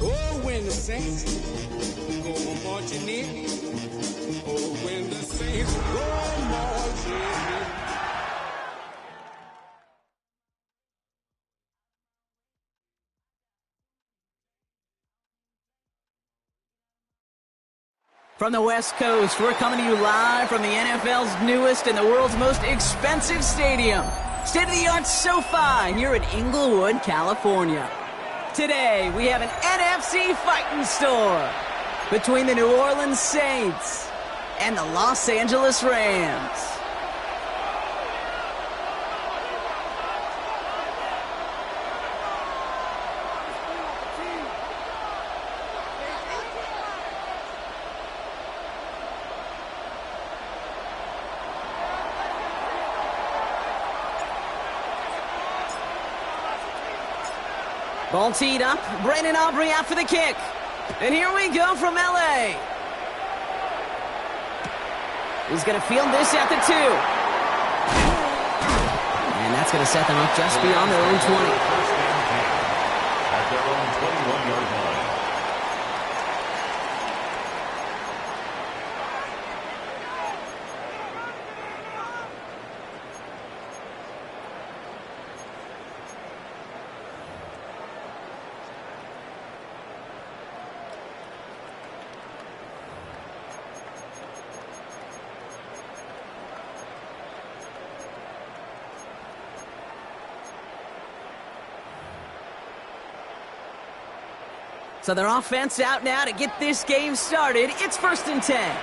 Oh, when the saints go marching in. Oh, when the saints go marching in. From the West Coast, we're coming to you live from the NFL's newest and the world's most expensive stadium, state-of-the-art SoFi here in Inglewood, California. Today, we have an NFC fighting store between the New Orleans Saints and the Los Angeles Rams. Ball teed up. Brandon Aubrey out for the kick. And here we go from L.A. He's going to field this at the 2. And that's going to set them up just beyond their own 20. At their own 21-yard line. So their offense out now to get this game started. It's 1st and 10.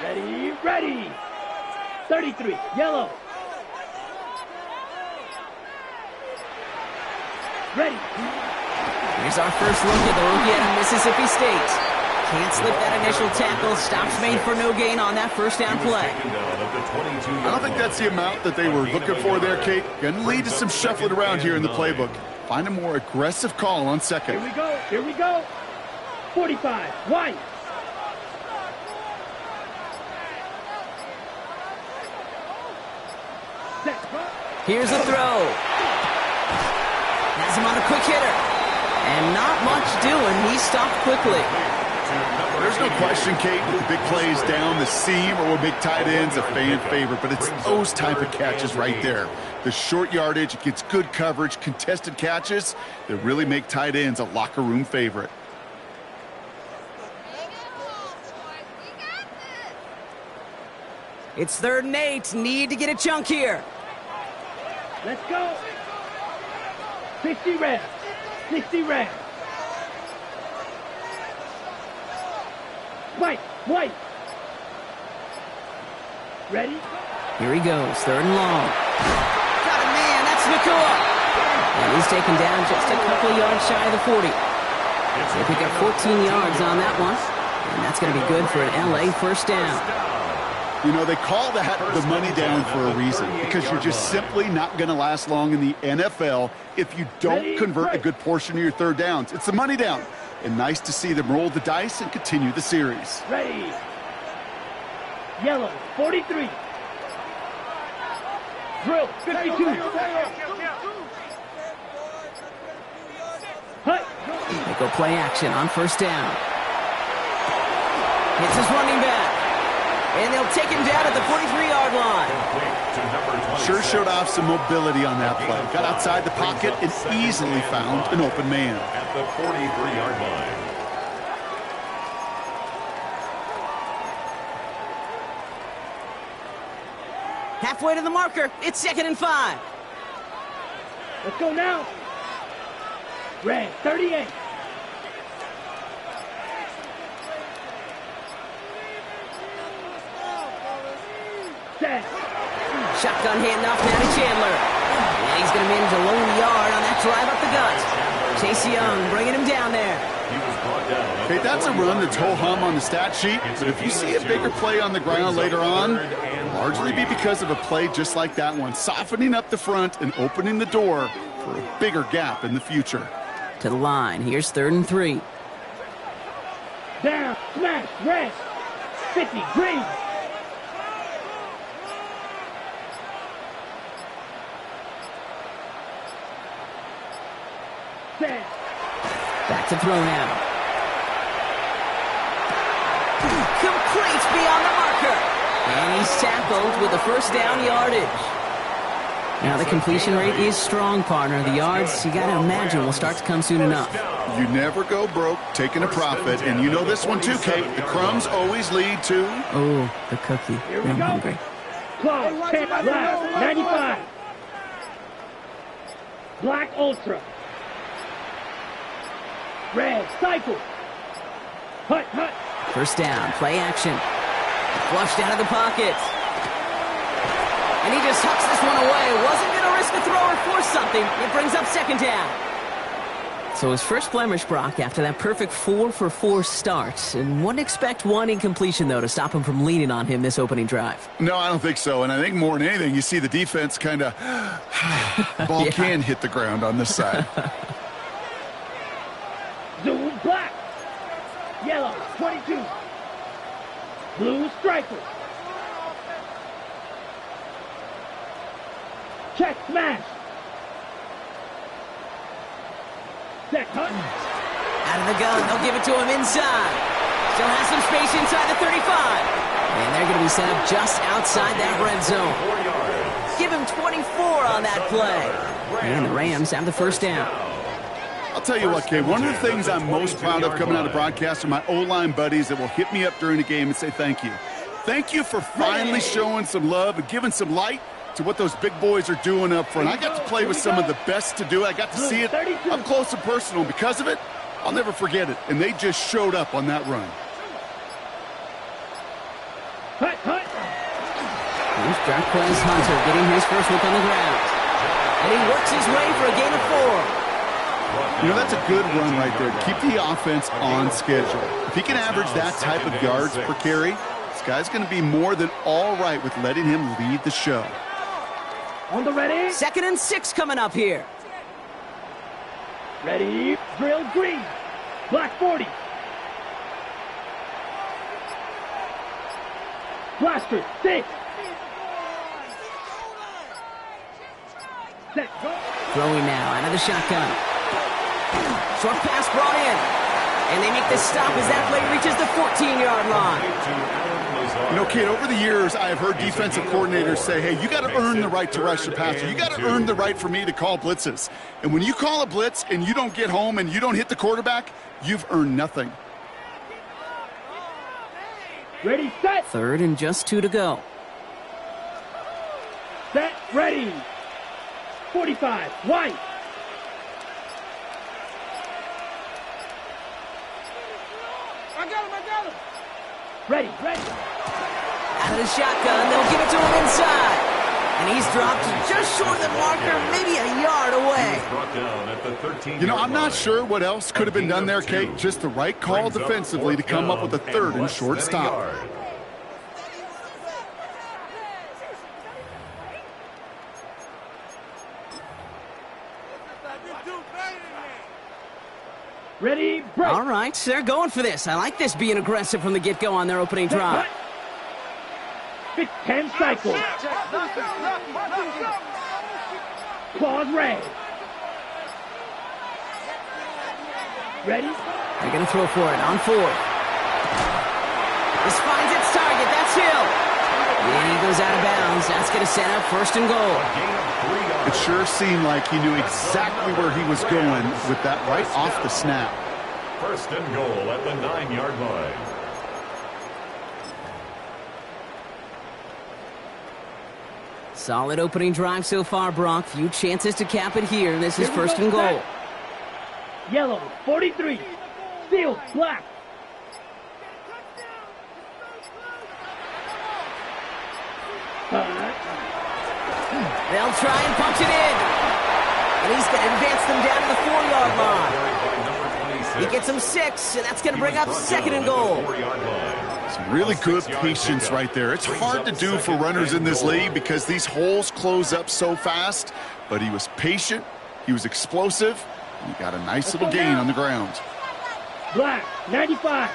Ready, ready. 33, yellow. Ready. Here's our first look at the rookie out of Mississippi State. Can't slip that initial tackle. Stops made for no gain on that first down play. I don't think that's the amount that they were looking for there, Kate. Going to lead to some shuffling around here in the playbook. Find a more aggressive call on second. Here we go, here we go. 45, white. Here's a throw. Has him on a quick hitter. And not much doing. He stopped quickly. There's no question, Kate, with the big plays down the seam or with big tight ends, a fan favorite, but it's those type of catches right there. The short yardage, it gets good coverage, contested catches that really make tight ends a locker room favorite. It's 3rd and 8. Need to get a chunk here. Let's go. 60 reps. 60 reps. White, white. Ready? Here he goes. 3rd and long. Got a man. That's Nakua. And he's taken down just a couple yards shy of the 40. They pick up 14 yards on that one. And that's going to be good for an L.A. first down. You know, they call that the money down for a reason, because you're just simply not going to last long in the NFL if you don't convert a good portion of your third downs. It's the money down. And nice to see them roll the dice and continue the series. Ready. Yellow, 43. Drill, 52. Hut. They go play action on first down. It's his running back. And they'll take him down at the 43-yard line. Sure showed off some mobility on that play. Got outside the pocket and easily found an open man. At the 43-yard line. Halfway to the marker. It's 2nd and 5. Let's go now. Red, 38. Set. Shotgun handoff now to Chandler. And he's going to manage a lone yard on that drive up the gut. Chase Young bringing him down there. Okay, that's a run that's ho-hum on the stat sheet, but if you see a bigger play on the ground later on, it'll largely be because of a play just like that one, softening up the front and opening the door for a bigger gap in the future. To the line. Here's 3rd and 3. Down, smash, rest. 50, green. Set. Back to throw now. Complete beyond the marker. And he's tackled with the first down yardage. Now the completion rate is strong, partner. The yards, you got to imagine, will start to come soon enough. You never go broke taking a profit, and you know this one too, Kate. The crumbs always lead to... Oh, the cookie. Here we I'm go. hungry. Clock, 10, black, 95. Black Ultra. Red, cycle. Hut, hut. First down, play action. Flushed out of the pocket. And he just hucks this one away. Wasn't going to risk a throw or force something. It brings up 2nd down. So his first blemish, Brock, after that perfect 4-for-4 start. And wouldn't expect one incompletion, though, to stop him from leaning on him this opening drive. No, I don't think so. And I think more than anything, you see the defense kind of... ball can hit the ground on this side. Yellow, 22. Blue striker. Check smash. Set hunt. Out of the gun, they'll give it to him inside. Still has some space inside the 35. And they're going to be set up just outside that red zone. Give him 24 on that play. And the Rams have the first down. I'll tell you what, Kay, one of the things I'm most proud of coming out of broadcast are my O-line buddies that will hit me up during the game and say thank you. Thank you for finally showing some love and giving some light to what those big boys are doing up front. I got to play with some of the best to do it. I got to see it up close and personal. Because of it, I'll never forget it. And they just showed up on that run. Hut, hut. Here's Jarquez Hunter getting his first look on the ground. And he works his way for a gain of 4. You know, that's a good run right there to keep the offense on schedule. If he can average that type of yards per carry, this guy's going to be more than all right with letting him lead the show. On the ready. 2nd and 6 coming up here. Ready. Drill green. Black 40. Blaster 6. Set go. Throwing now out of the shotgun. Short pass brought in. And they make the stop as that play reaches the 14-yard line. You know, kid, over the years, I have heard defensive coordinators say, hey, you got to earn the right to rush the passer. You got to earn the right for me to call blitzes. And when you call a blitz and you don't get home and you don't hit the quarterback, you've earned nothing. Ready, set. 3rd and just 2 to go. Set, ready. 45, white. I got him. Ready, ready. Out of the shotgun, they'll give it to him inside. And he's dropped just short of the marker, maybe a yard away. You know, I'm not sure what else could have been done there, Kate. Just the right call defensively to come up with a 3rd and short stop. Ready, break. All right, they're going for this. I like this being aggressive from the get-go on their opening drive. 10 cycles. Claws red. Ready? They're going to throw for it on 4th. This finds its target. That's Hill. And he goes out of bounds. That's going to set up 1st and goal. It sure seemed like he knew exactly where he was going with that right off the snap. 1st and goal at the 9-yard line. Solid opening drive so far, Brock. Few chances to cap it here. This is 1st and goal. Yellow, 43. Steel, black. They'll try and punch it in. And he's going to advance them down to the 4-yard line. He gets them 6, and that's going to bring up 2nd and goal. Some really good patience right there. It's hard to do for runners in this league because these holes close up so fast. But he was patient, he was explosive, and he got a nice little gain on the ground. Black, 95.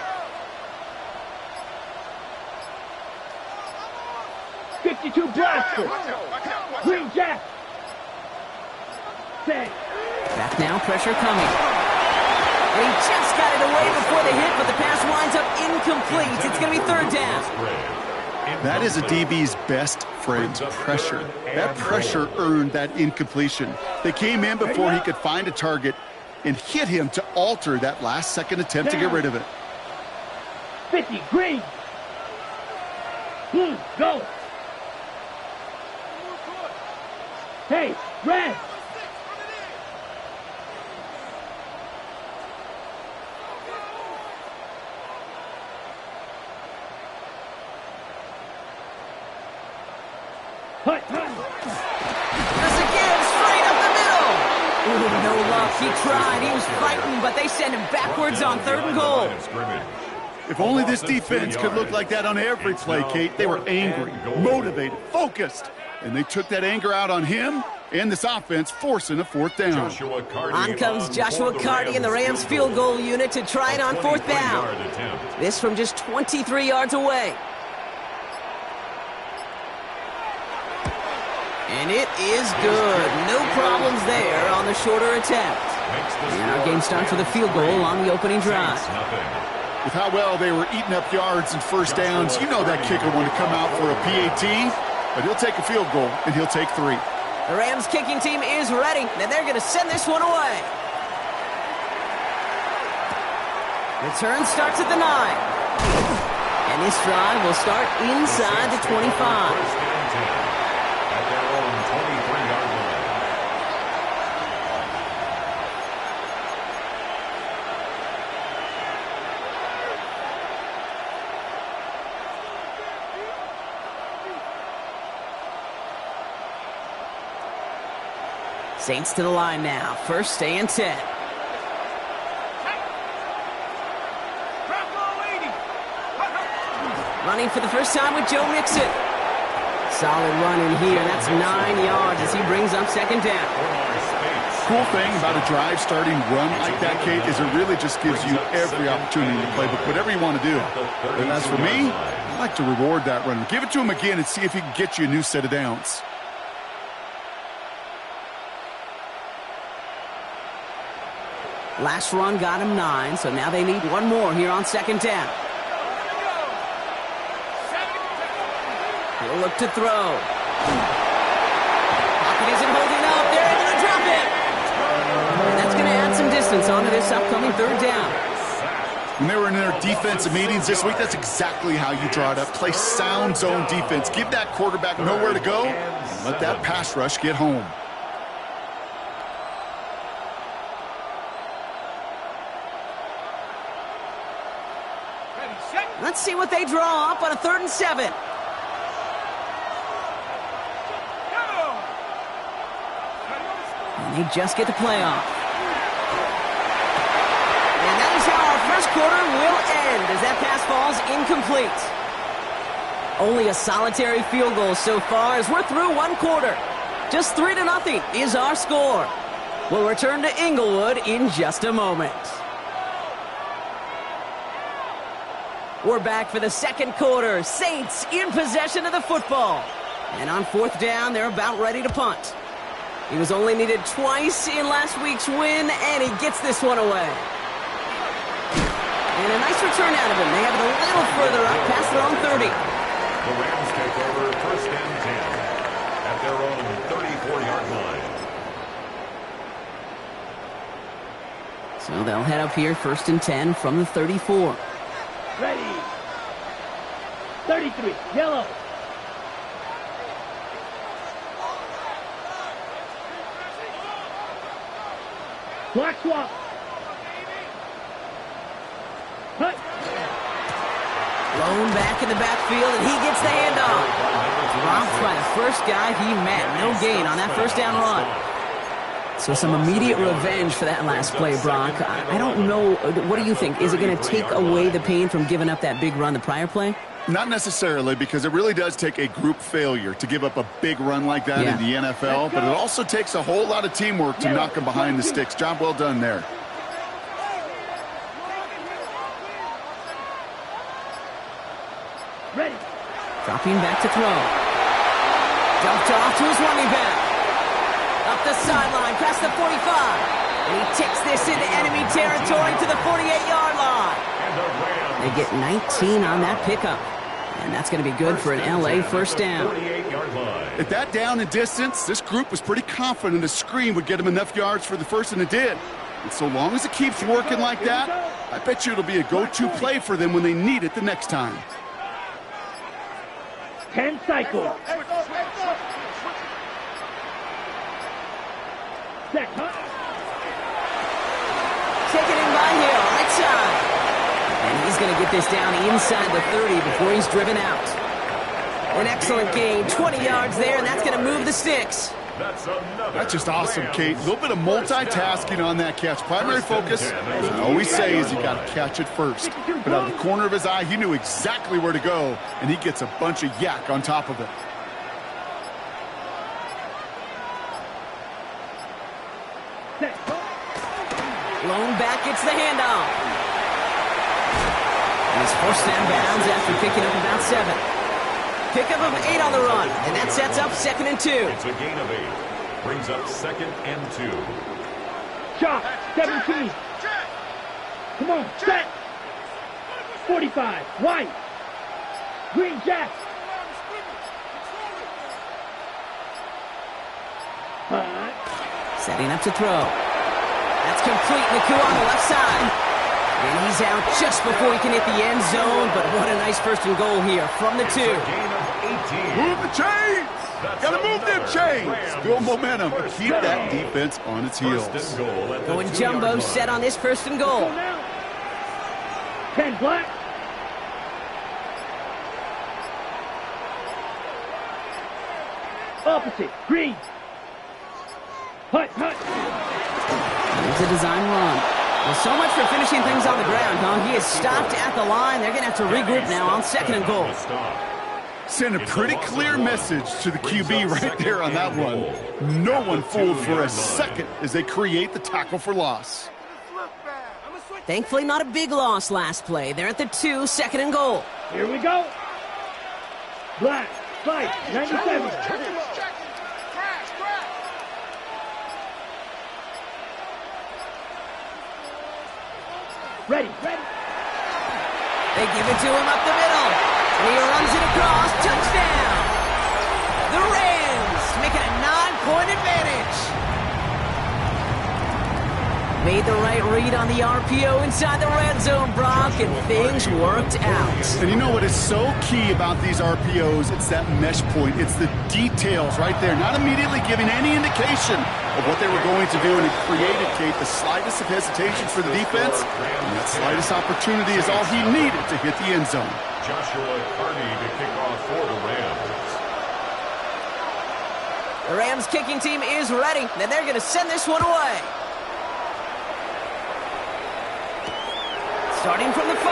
52 blaster. Green jack. Set. Back now, pressure coming. And he just got it away before the hit, but the pass winds up incomplete. It's going to be 3rd down. That is a DB's best friend, pressure. That pressure earned that incompletion. They came in before he could find a target and hit him to alter that last-second attempt to get rid of it. 50, green. Blue, go. Hey, red. Hut, hut. There's a give, straight up the middle. Ooh, no luck. He tried. He was fighting, but they send him backwards on 3rd and goal. If only this defense could look like that on every play, Kate. They were angry, motivated, focused, and they took that anger out on him And this offense forcing a fourth down. On comes Joshua Carty in the Rams field goal unit to try it on fourth down. This from just 23 yards away. And it is good. No problems there on the shorter attempt. And our game starts with a field goal on the opening drive. With how well they were eating up yards and first downs, you know that kicker wanted to come out for a PAT, but he'll take a field goal, and he'll take 3. The Rams kicking team is ready, and they're going to send this one away. Return starts at the 9. And this drive will start inside the 25. Saints to the line now. First and 10. Running for the first time with Joe Mixon. Solid run in here. That's 9 yards as he brings up second down. Cool thing about a drive starting run like that, Kate, is it really just gives you every opportunity to play, but whatever you want to do. And as for me, I like to reward that runner. Give it to him again and see if he can get you a new set of downs. Last run got him 9, so now they need one more here on second down. He'll look to throw. Pocket isn't holding up. They're able to drop it. And that's going to add some distance onto this upcoming third down. When they were in their defensive meetings this week, that's exactly how you draw it up. Play sound zone defense. Give that quarterback nowhere to go. And let that pass rush get home. Let's see what they draw up on a 3rd and 7. And they just get the play off. And that is how our first quarter will end as that pass falls incomplete. Only a solitary field goal so far as we're through one quarter. Just 3-0 is our score. We'll return to Inglewood in just a moment. We're back for the second quarter. Saints in possession of the football. And on fourth down, they're about ready to punt. He was only needed twice in last week's win, and he gets this one away. And a nice return out of him. They have it a little further up past their own 30. The Rams take over first and 10 at their own 34-yard line. So they'll head up here first and 10 from the 34. Ready. 33, yellow. Black swap. Cut. Blown back in the backfield, and he gets the handoff. Dropped by the first guy he met. No gain on that first down run. So some immediate revenge for that last play, Brock. I don't know. What do you think? Is it going to take away the pain from giving up that big run the prior play? Not necessarily, because it really does take a group failure to give up a big run like that in the NFL, but it also takes a whole lot of teamwork to knock them behind the sticks. Job well done there. Ready. Dropping back to throw. Dumped off to his running back. Up the sideline, past the 45. And he takes this into enemy territory to the 48-yard line. They get 19 on that pickup. And that's going to be good for an LA first down. At that down and distance, this group was pretty confident a screen would get them enough yards for the first, and it did. And so long as it keeps working like that, I bet you it'll be a go-to play for them when they need it the next time. 10 cycles. Set. Taken in by Hill, right side. And he's going to get this down inside the 30 before he's driven out. An excellent gain, 20 yards there, and that's going to move the sticks. That's just awesome, Kate. A little bit of multitasking on that catch. Primary focus, as I always say, is you got to catch it first. But out of the corner of his eye, he knew exactly where to go, and he gets a bunch of yak on top of it. Thrown back, gets the handoff. And he's forced down bounds after picking up about 7. Pickup of 8 on the run, and that sets up 2nd and 2. It's a gain of 8. Brings up 2nd and 2. Shot, 17. Come on, set. 45, white. Green Jack. Setting up to throw. That's complete. Naku on the left side. And he's out just before he can hit the end zone, but what a nice 1st and goal here from the 2. Gain of 18. Move the chains! Gotta move them chains! Build momentum. Keep that defense on its heels. Going jumbo, set on this 1st and goal. 10 black. Opposite, green. Hut, hut. Here's a design run. Well, so much for finishing things on the ground, huh? He is stopped at the line. They're going to have to regroup now on 2nd and goal. Send a pretty clear message to the QB right there on that one. No one fooled for a second as they create the tackle for loss. Thankfully, not a big loss last play. They're at the 2, 2nd and goal. Here we go. Black, fight, 97. Ready, ready. They give it to him up the middle. And he runs it across. Touchdown. The Rams make it a 9-point advantage. Made the right read on the RPO inside the red zone, Brock, and things worked out. And you know what is so key about these RPOs? It's that mesh point. It's the details right there. Not immediately giving any indication of what they were going to do, and it created, Kate, the slightest of hesitations for the defense. And that slightest opportunity is all he needed to hit the end zone. Joshua Carney to kick off for the Rams. The Rams kicking team is ready, and they're going to send this one away. Starting from the 5.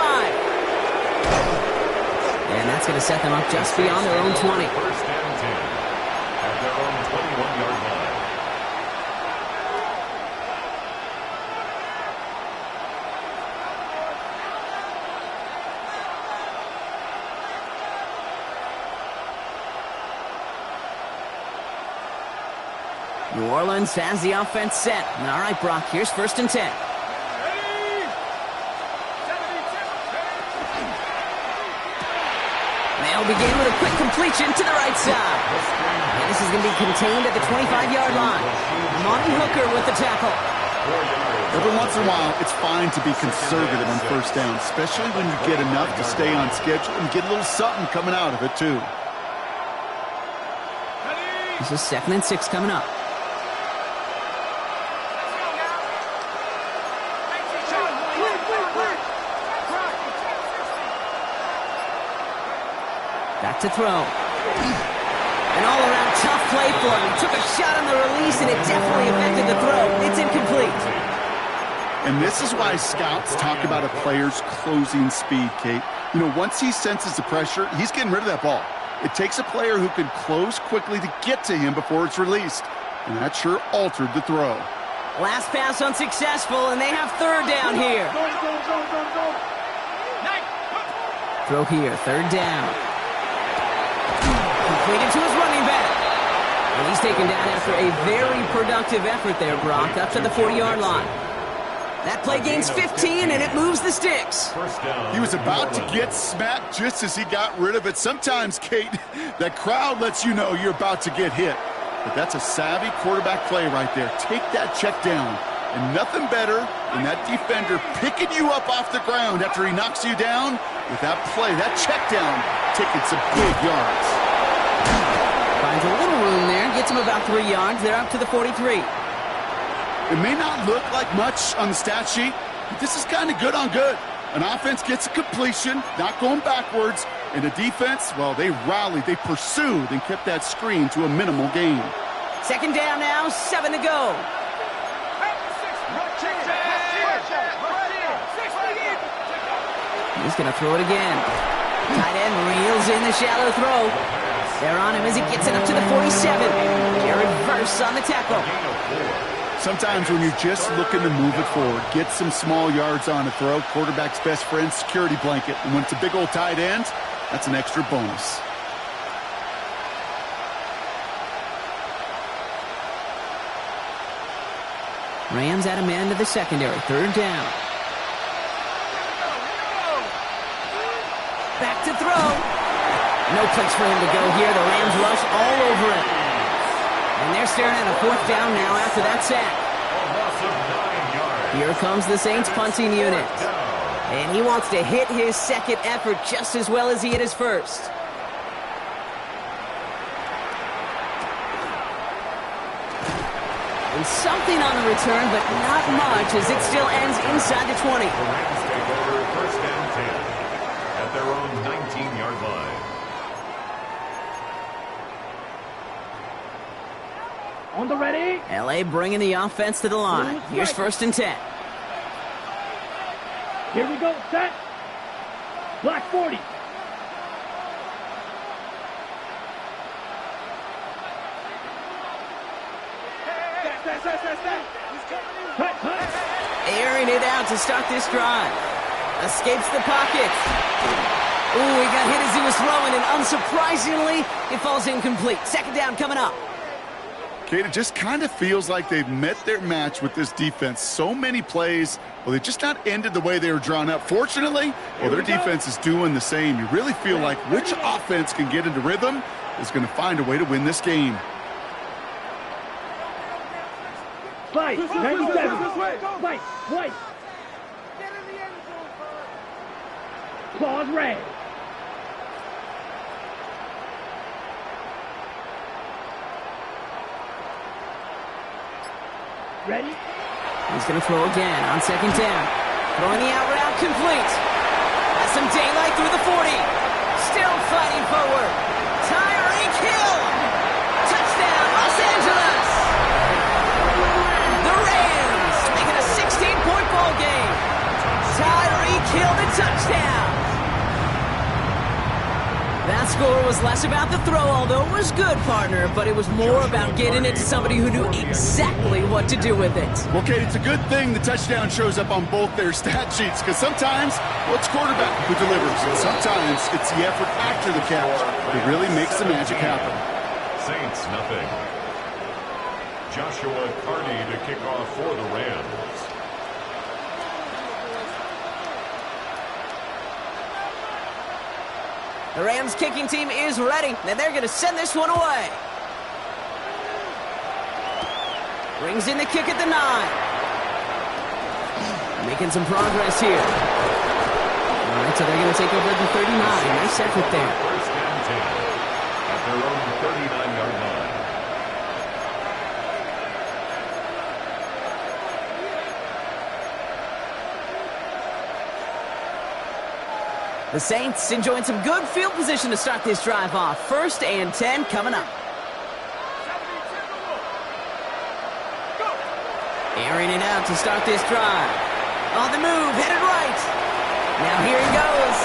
And that's going to set them up just beyond their own 20. 1st and 10 at their own 21-yard line. New Orleans has the offense set. All right, Brock, here's 1st and 10. They'll begin with a quick completion to the right side. And this is going to be contained at the 25-yard line. Monty Hooker with the tackle. Every once in a while, it's fine to be conservative on 1st down, especially when you get enough to stay on schedule and get a little something coming out of it, too. This is 2nd and 6 coming up. Back to throw. An all-around tough play for him. Took a shot on the release, and it definitely affected the throw. It's incomplete. And this is why scouts talk about a player's closing speed, Kate. You know, once he senses the pressure, he's getting rid of that ball. It takes a player who can close quickly to get to him before it's released. And that sure altered the throw. Last pass unsuccessful, and they have 3rd down here. Throw here, 3rd down. Completed to his running back. And he's taken down after a very productive effort there, Brock, up to the 40-yard line. That play gains 15, and it moves the sticks. He was about to get smacked just as he got rid of it. Sometimes, Kate, that crowd lets you know you're about to get hit. But that's a savvy quarterback play right there. Take that check down. And nothing better than that defender picking you up off the ground after he knocks you down with that play, that check down, taking some big yards. Finds a little room there, gets him about 3 yards. They're up to the 43. It may not look like much on the stat sheet, but this is kind of good on good. An offense gets a completion, not going backwards, and the defense, well, they rallied, they pursued, and kept that screen to a minimal gain. 2nd down now, 7 to go. He's going to throw it again. Tight end reels in the shallow throw. They're on him as he gets it up to the 47. Jared Verse on the tackle. Sometimes when you're just looking to move it forward, get some small yards on a throw, quarterback's best friend, security blanket. And when it's a big old tight end, that's an extra bonus. Rams at a man to the secondary. Third down. Back to throw. No place for him to go here. The Rams rush all over it. And they're staring at a fourth down now after that sack. Here comes the Saints punting unit. And he wants to hit his second effort just as well as he hit his first. And something on the return, but not much, as it still ends inside the 20. The Rams take over first and 10 at their own 19-yard line. On the ready. LA bringing the offense to the line. Here's first and 10. Here we go. Set. Black 40. Airing it out to start this drive. Escapes the pocket. Ooh, he got hit as he was throwing, and unsurprisingly, it falls incomplete. Second down coming up. Kate, it just kind of feels like they've met their match with this defense. So many plays, well, they just not ended the way they were drawn up. Fortunately, well, their defense is doing the same. You really feel like which offense can get into rhythm is going to find a way to win this game. Fight, 97. Fight, white. Claws red. Ready? He's going to throw again on second down. Throwing the out route complete. Has some daylight through the 40. Still fighting forward. Tyreek Hill. Touchdown, Los Angeles. The Rams making a 16-point ball game. Tyreek Hill the touchdown. That score was less about the throw, although it was good, partner, but it was more about getting it to somebody who knew exactly what to do with it. Well, Kate, it's a good thing the touchdown shows up on both their stat sheets, because sometimes, well, it's quarterback who delivers, and sometimes it's the effort after the catch that really makes the magic happen. Saints, nothing. Joshua Carney to kick off for the Rams. The Rams kicking team is ready, and they're going to send this one away. Brings in the kick at the 9. Making some progress here. All right, so they're going to take over the 39. Nice effort there. First and 10 at their own 39-yard line. The Saints enjoying some good field position to start this drive off. First and 10 coming up. Airing it out to start this drive. On the move, headed right. Now here he goes.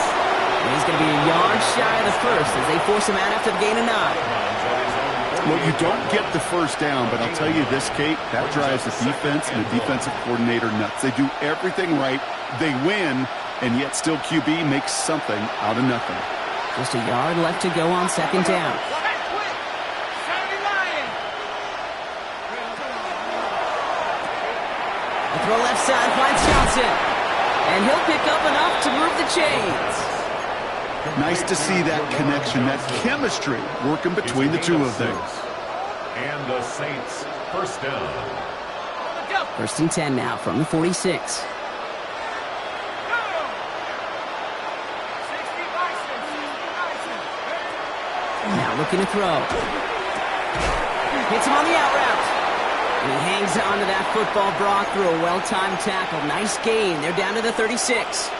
And he's going to be a yard shy of the first as they force him out after the gain of 9. Well, you don't get the first down, but I'll tell you this, Kate, that drives the defense and the defensive coordinator nuts. They do everything right. They win. And yet still QB makes something out of nothing. Just a yard left to go on second down. The throw left side finds Johnson. And he'll pick up enough to move the chains. Nice to see that connection, that chemistry working between the two of them. And the Saints first down. First and 10 now from the 46. Now looking to throw. Hits him on the out route. And he hangs on to that football, Brock, through a well-timed tackle. Nice gain. They're down to the 36.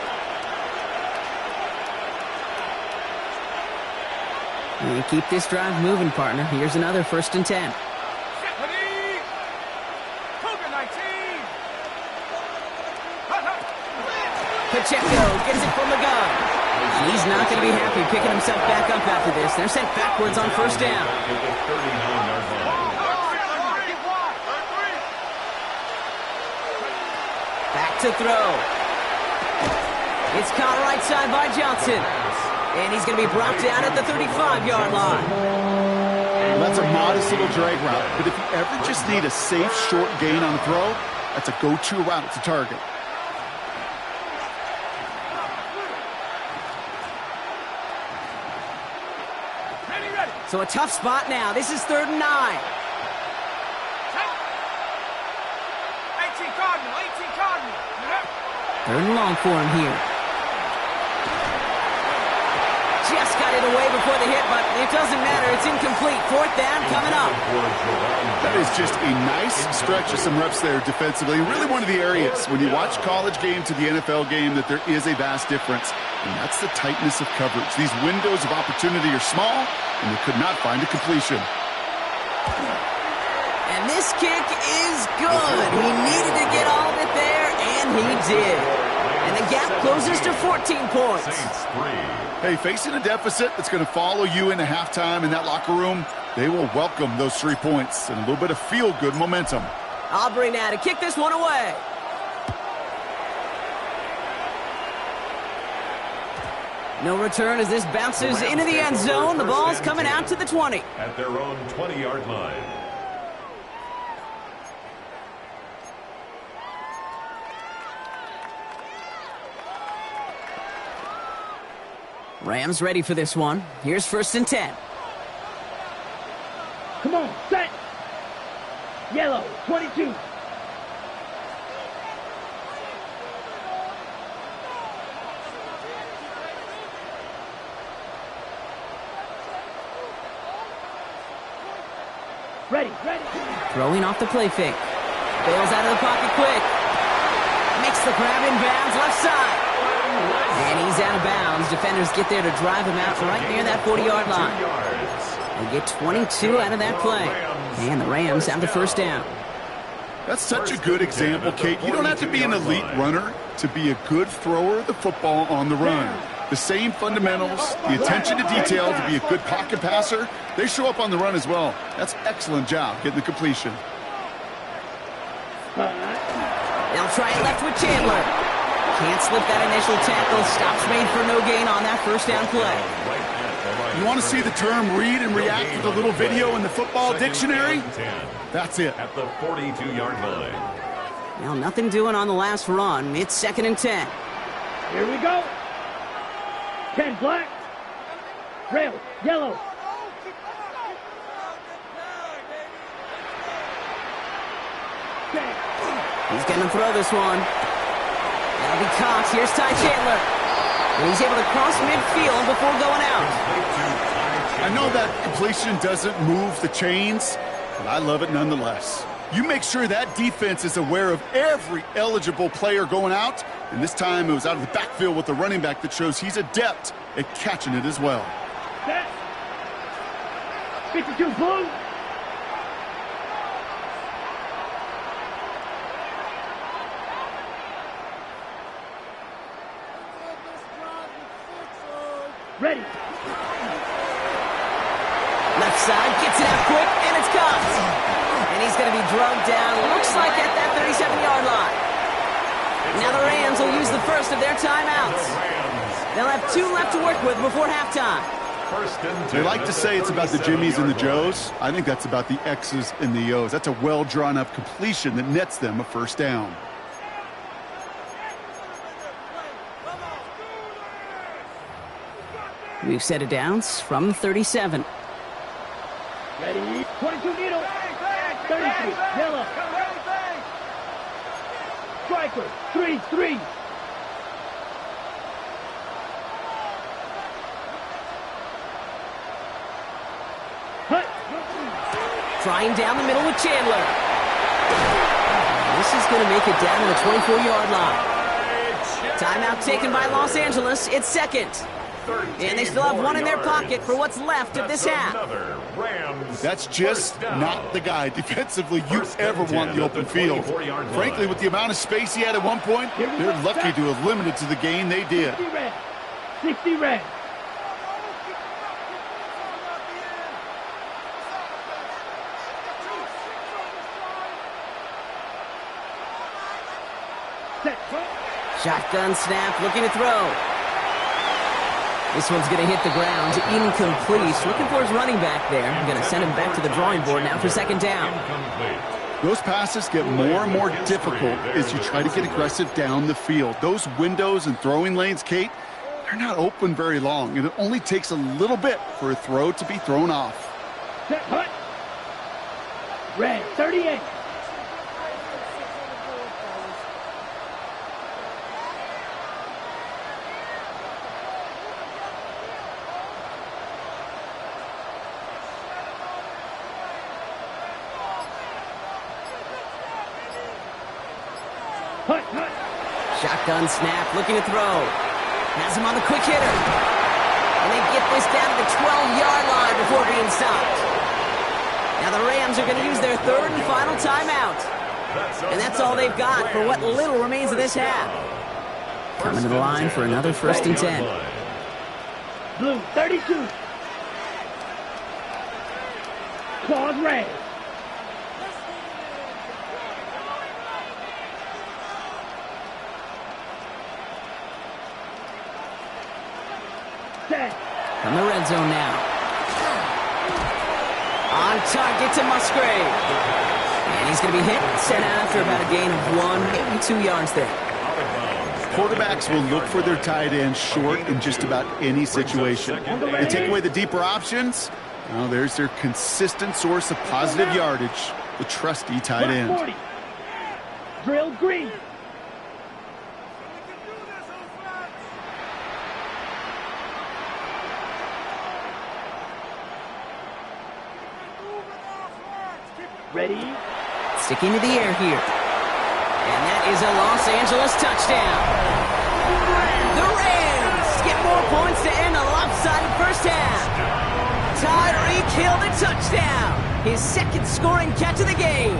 And keep this drive moving, partner. Here's another first and 10. Pacheco gets it from the gun. He's not going to be happy picking himself back up after this. They're sent backwards on first down. to throw. It's caught right side by Johnson. And he's going to be brought down at the 35-yard line. Well, that's a modest little drag route, but if you ever just need a safe, short gain on a throw, that's a go-to route to target. So a tough spot now. This is 3rd and 9. 18 Cardinal, 18 Cardinal. 3rd and long for him here. Just got it away before the hit, but it doesn't matter. It's incomplete. 4th down coming up. That is just a nice stretch of some reps there defensively. Really one of the areas when you watch college game to the NFL game that there is a vast difference. And that's the tightness of coverage. These windows of opportunity are small, and they could not find a completion. And this kick is good. He needed to get all of it there, and he did. And the gap closes to 14 points. Hey, facing a deficit that's going to follow you into halftime in that locker room, they will welcome those 3 points and a little bit of feel-good momentum. Aubrey now to kick this one away. No return as this bounces into the end zone. The ball's coming out to the 20. At their own 20-yard line. Rams ready for this one. Here's 1st and 10. Come on, set. Yellow, 22. Ready. Throwing off the play fake. Bails out of the pocket quick. Makes the grab in bounds left side. And he's out of bounds. Defenders get there to drive him out right near that 40-yard line. They get 22 out of that play. And the Rams have the 1st down. That's such a good example, Kate. You don't have to be an elite runner to be a good thrower of the football on the run. The same fundamentals, the attention to detail to be a good pocket passer, they show up on the run as well. That's an excellent job getting the completion. They'll try it left with Chandler. Can't slip that initial tackle. Stops made for no gain on that 1st down play. You want to see the term read and react with a little video in the football dictionary? That's it. At the 42-yard line. Well, nothing doing on the last run. It's 2nd and 10. Here we go. 10 black. Rail, yellow. He's going to throw this one. That'll be caught. Here's Ty Chandler. And he's able to cross midfield before going out. I know that completion doesn't move the chains, but I love it nonetheless. You make sure that defense is aware of every eligible player going out, and this time it was out of the backfield with the running back that shows he's adept at catching it as well. Set. 52 blue. Ready. Left side, gets it out quick, and it's caught. And he's going to be drugged down, looks like at that 37-yard line. Now the Rams will use the first of their timeouts. They'll have 2 left to work with before halftime. They like to say it's about the Jimmies and the Joes. I think that's about the X's and the O's. That's a well-drawn-up completion that nets them a 1st down. We've set it downs from 37. Ready. 22 needle. 33. Yellow. Striker. 3-3. Hut. Trying down the middle with Chandler. This is going to make it down to the 24-yard line. Timeout taken by Los Angeles. It's 2nd. And they still have 1 in their pocket for what's left of this half. That's just not the guy defensively you ever want in the open field. Frankly, with the amount of space he had at one point, they're lucky to have limited to the gain they did. 60 red. 60 red. Set. Shotgun snap, looking to throw. This one's going to hit the ground. Incomplete. Looking for his running back there. I'm going to send him back to the drawing board now for second down. Those passes get more and more difficult as you try to get aggressive down the field. Those windows and throwing lanes, Kate, they're not open very long, and it only takes a little bit for a throw to be thrown off. Set, hut. Red, 38. Hut, hut. Shotgun snap, looking to throw. Has him on the quick hitter. And they get this down to the 12-yard line before being stopped. Now the Rams are going to use their third and final timeout. And that's all they've got for what little remains of this half. Coming to the line for another 1st and 10. Blue, 32. Claws red. Set. From the red zone now. On target to Musgrave. And he's going to be hit, sent out after about a gain of 1, maybe 2 yards there. Quarterbacks will look for their tight end short in just about any situation. They take away the deeper options. Well, there's their consistent source of positive yardage, the trusty tight end. 40. Drill green. Ready? Sticking to the air here. And that is a Los Angeles touchdown. The Rams get more points to end a lopsided first half. Tyreek Hill the touchdown. His second scoring catch of the game.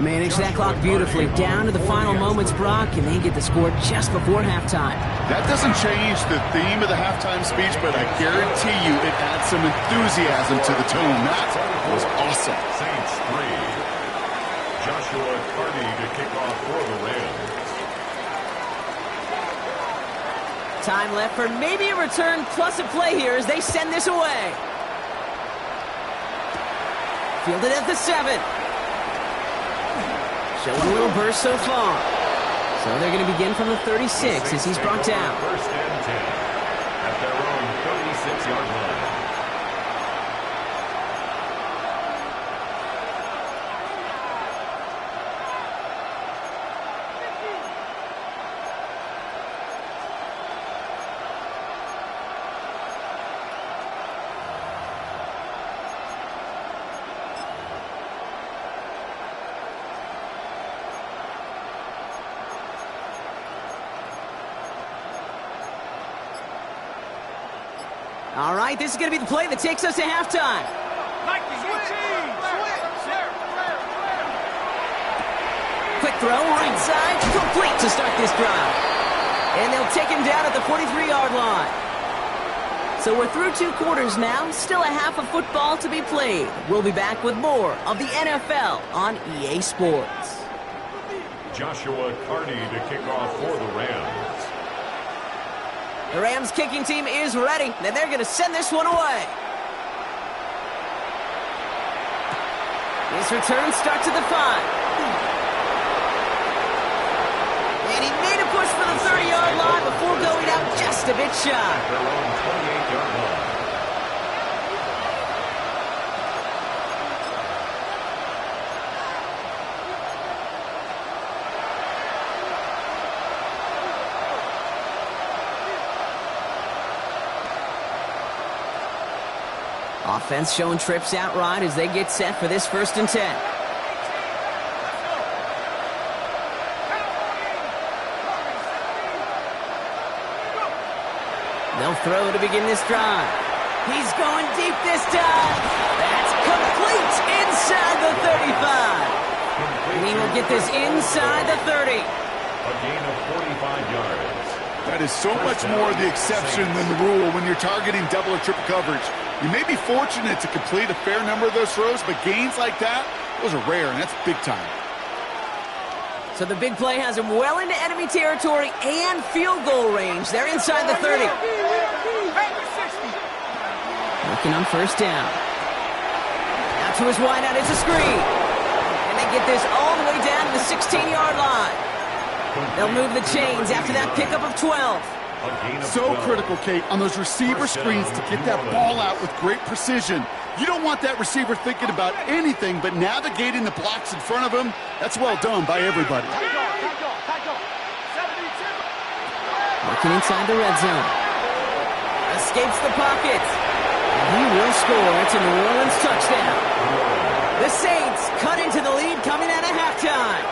Manage that clock beautifully down to the final moments, Brock, and they get the score just before halftime. That doesn't change the theme of the halftime speech, but I guarantee you it adds some enthusiasm to the tone. That was awesome. Saints 3. Joshua Carty to kick off for the Rams. Time left for maybe a return plus a play here as they send this away. Fielded at the 7. Showing a little burst so far. So they're going to begin from the 36 as he's brought down. 1st and 10 at their own 36-yard line. All right, this is going to be the play that takes us to halftime. Quick throw, right side, complete to start this drive. And they'll take him down at the 43-yard line. So we're through 2 quarters now, still a half of football to be played. We'll be back with more of the NFL on EA Sports. Joshua Carty to kick off for the Rams. The Rams kicking team is ready, and they're going to send this one away. His return starts at the 5. And he made a push for the 30-yard line before going out just a bit shy. Their own 28-yard line. Offense showing trips out right as they get set for this 1st and 10. They'll throw to begin this drive. He's going deep this time. That's complete inside the 35. And he will get this inside the 30. A gain of 45 yards. That is so much more the exception than the rule when you're targeting double or triple coverage. You may be fortunate to complete a fair number of those throws, but gains like that, those are rare, and that's big time. So the big play has him well into enemy territory and field goal range. They're inside the 30. Working on first down. Now to his wideout, it's a screen. And they get this all the way down to the 16-yard line. They'll move the chains after that pickup of 12. So critical, Kate, on those receiver screens to get that ball out with great precision. You don't want that receiver thinking about anything but navigating the blocks in front of him. That's well done by everybody. Working inside the red zone. Escapes the pocket. And he will score. It's a New Orleans touchdown. The Saints cut into the lead coming out of halftime.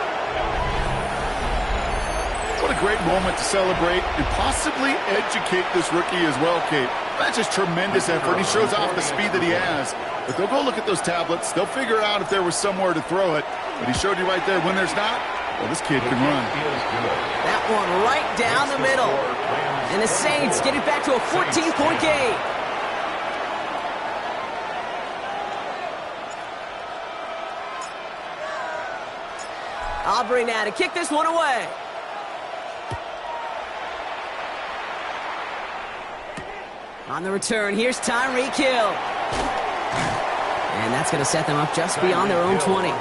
What a great moment to celebrate and possibly educate this rookie as well, Kate. That's just tremendous effort. He shows off the speed that he has. But they'll go look at those tablets. They'll figure out if there was somewhere to throw it. But he showed you right there when there's not. Well, this kid can run. That one right down the middle. And the Saints get it back to a 14-point game. Aubrey now to kick this one away. On the return, here's Tyreek Hill. And that's going to set them up just beyond their own 20.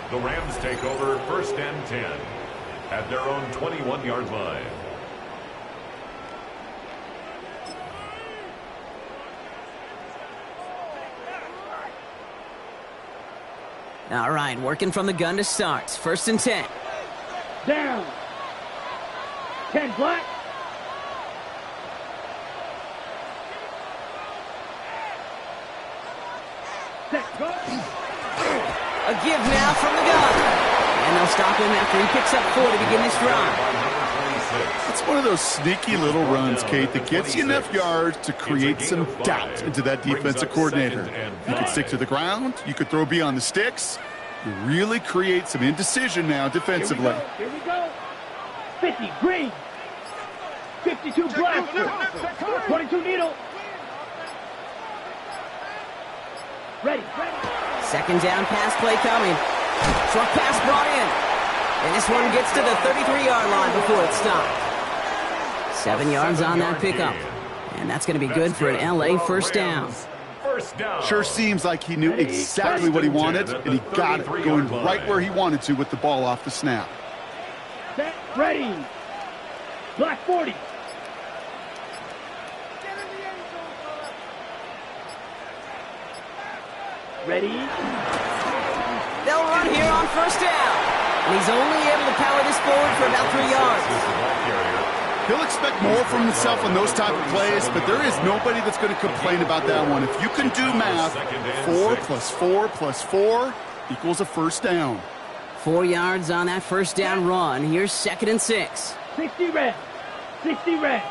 The Rams take over first and 10 at their own 21-yard line. All right, working from the gun to start. First and 10. Down. 10 black. Set, go. A give now from the gun. And they'll stop him after he picks up 4 to begin this drive. It's one of those sneaky little runs, Kate, that gets you enough yards to create some doubt into that defensive coordinator. You could stick to the ground. You could throw beyond the sticks. You really create some indecision now defensively. Here we go. 50, green. 52, black. 22, needle. Ready. Second down pass play coming. Short pass brought in. And this one gets to the 33-yard line before it stopped. 7 yards on that pickup. And that's going to be good for an LA first down. Sure seems like he knew exactly what he wanted, and he got it, going right where he wanted to with the ball off the snap. Set, ready. Black 40. Ready. They'll run here on first down. And he's only able to power this forward for about 3 yards. He'll expect more from himself on those type of plays, but there is nobody that's going to complain about that one. If you can do math, 4 plus 4 plus 4 equals a first down. 4 yards on that first down run. Here's second and 6. 60 red. 60 red.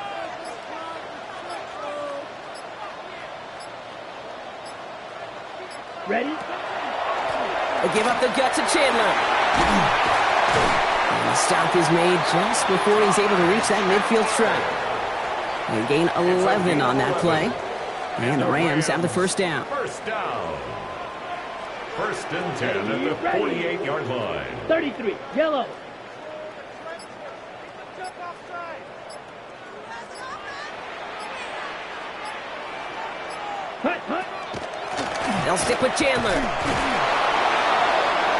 Ready? They give up the gut to Chandler. And the stop is made just before he's able to reach that midfield strike. They gain 11 on that play. And the Rams have the first down. First down. First and 10 at the 48-yard line. 33, yellow. Hut. They'll stick with Chandler.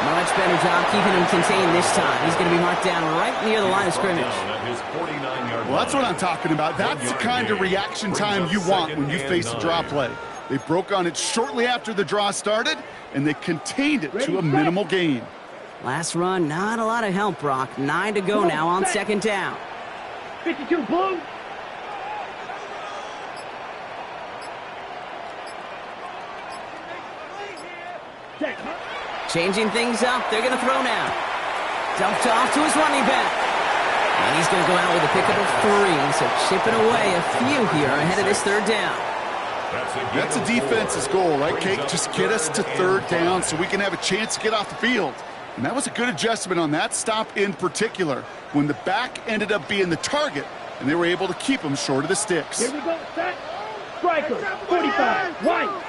Much better job keeping him contained this time. He's going to be marked down right near the line of scrimmage. Well, that's what I'm talking about. That's the kind of reaction time you want when you face a draw play. They broke on it shortly after the draw started, and they contained it to a minimal gain. Last run, not a lot of help, Brock. 9 to go now on second down. 52 blue. Changing things up. They're going to throw now. Dumped off to his running back. And he's going to go out with a pickup of 3, so chipping away a few here ahead of this third down. That's a defense's goal, right, Kate? Just get us to third down so we can have a chance to get off the field. And that was a good adjustment on that stop in particular, when the back ended up being the target, and they were able to keep him short of the sticks. Here we go, set. Striker, 45, white.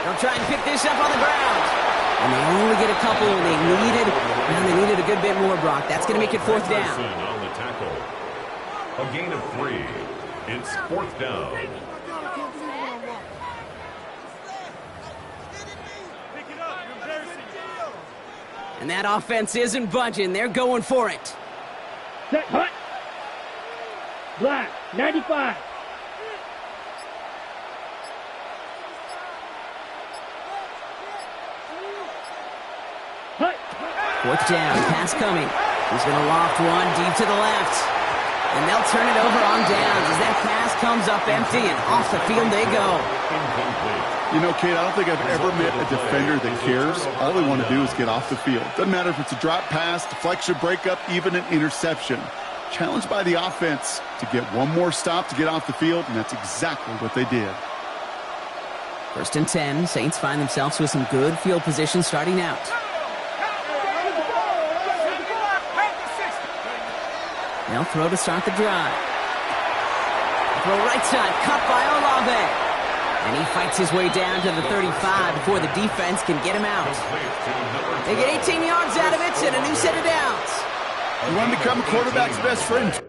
They'll try and pick this up on the ground. And they only get a couple. They needed a good bit more, Brock. That's going to make it fourth down. On the tackle. A gain of 3. It's fourth down. And that offense isn't budging. They're going for it. Set, hut. Black, 95. Hut. Fourth down, pass coming. He's going to loft one deep to the left. And they'll turn it over on downs as that pass comes up empty, and off the field they go. You know, Kate, I don't think I've ever met a defender that cares. All they want to do is get off the field. Doesn't matter if it's a drop pass, deflection, breakup, even an interception. Challenged by the offense to get one more stop to get off the field, and that's exactly what they did. First and 10, Saints find themselves with some good field position starting out. They'll throw to start the drive. Throw right side, cut by Olave. And he fights his way down to the 35 before the defense can get him out. They get 18 yards out of it and a new set of downs. You want to become a quarterback's best friend?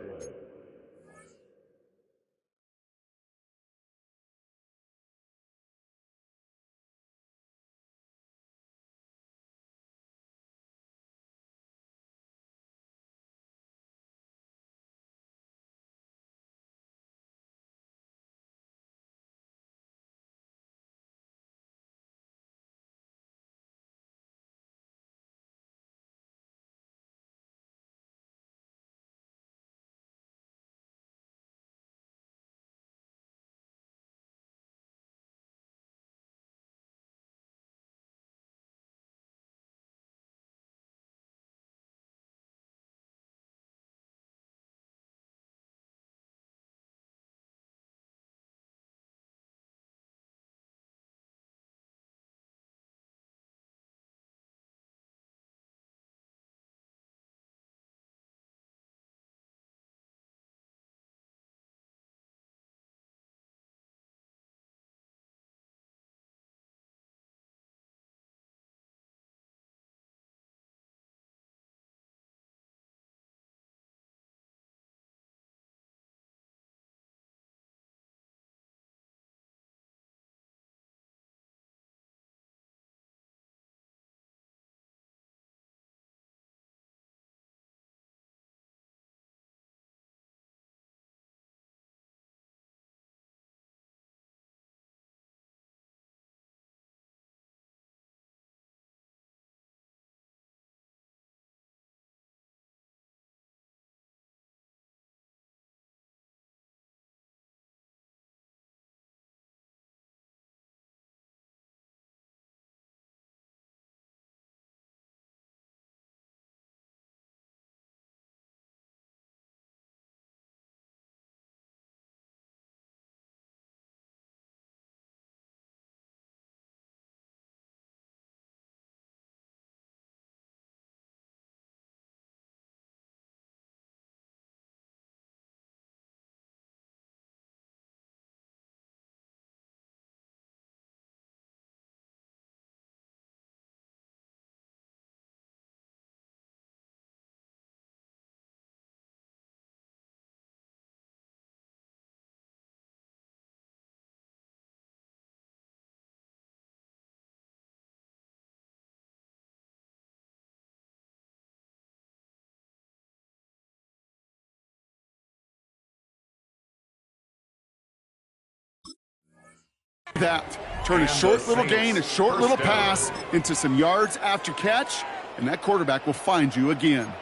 That. Turn a short little gain, a short little pass into some yards after catch, and that quarterback will find you again.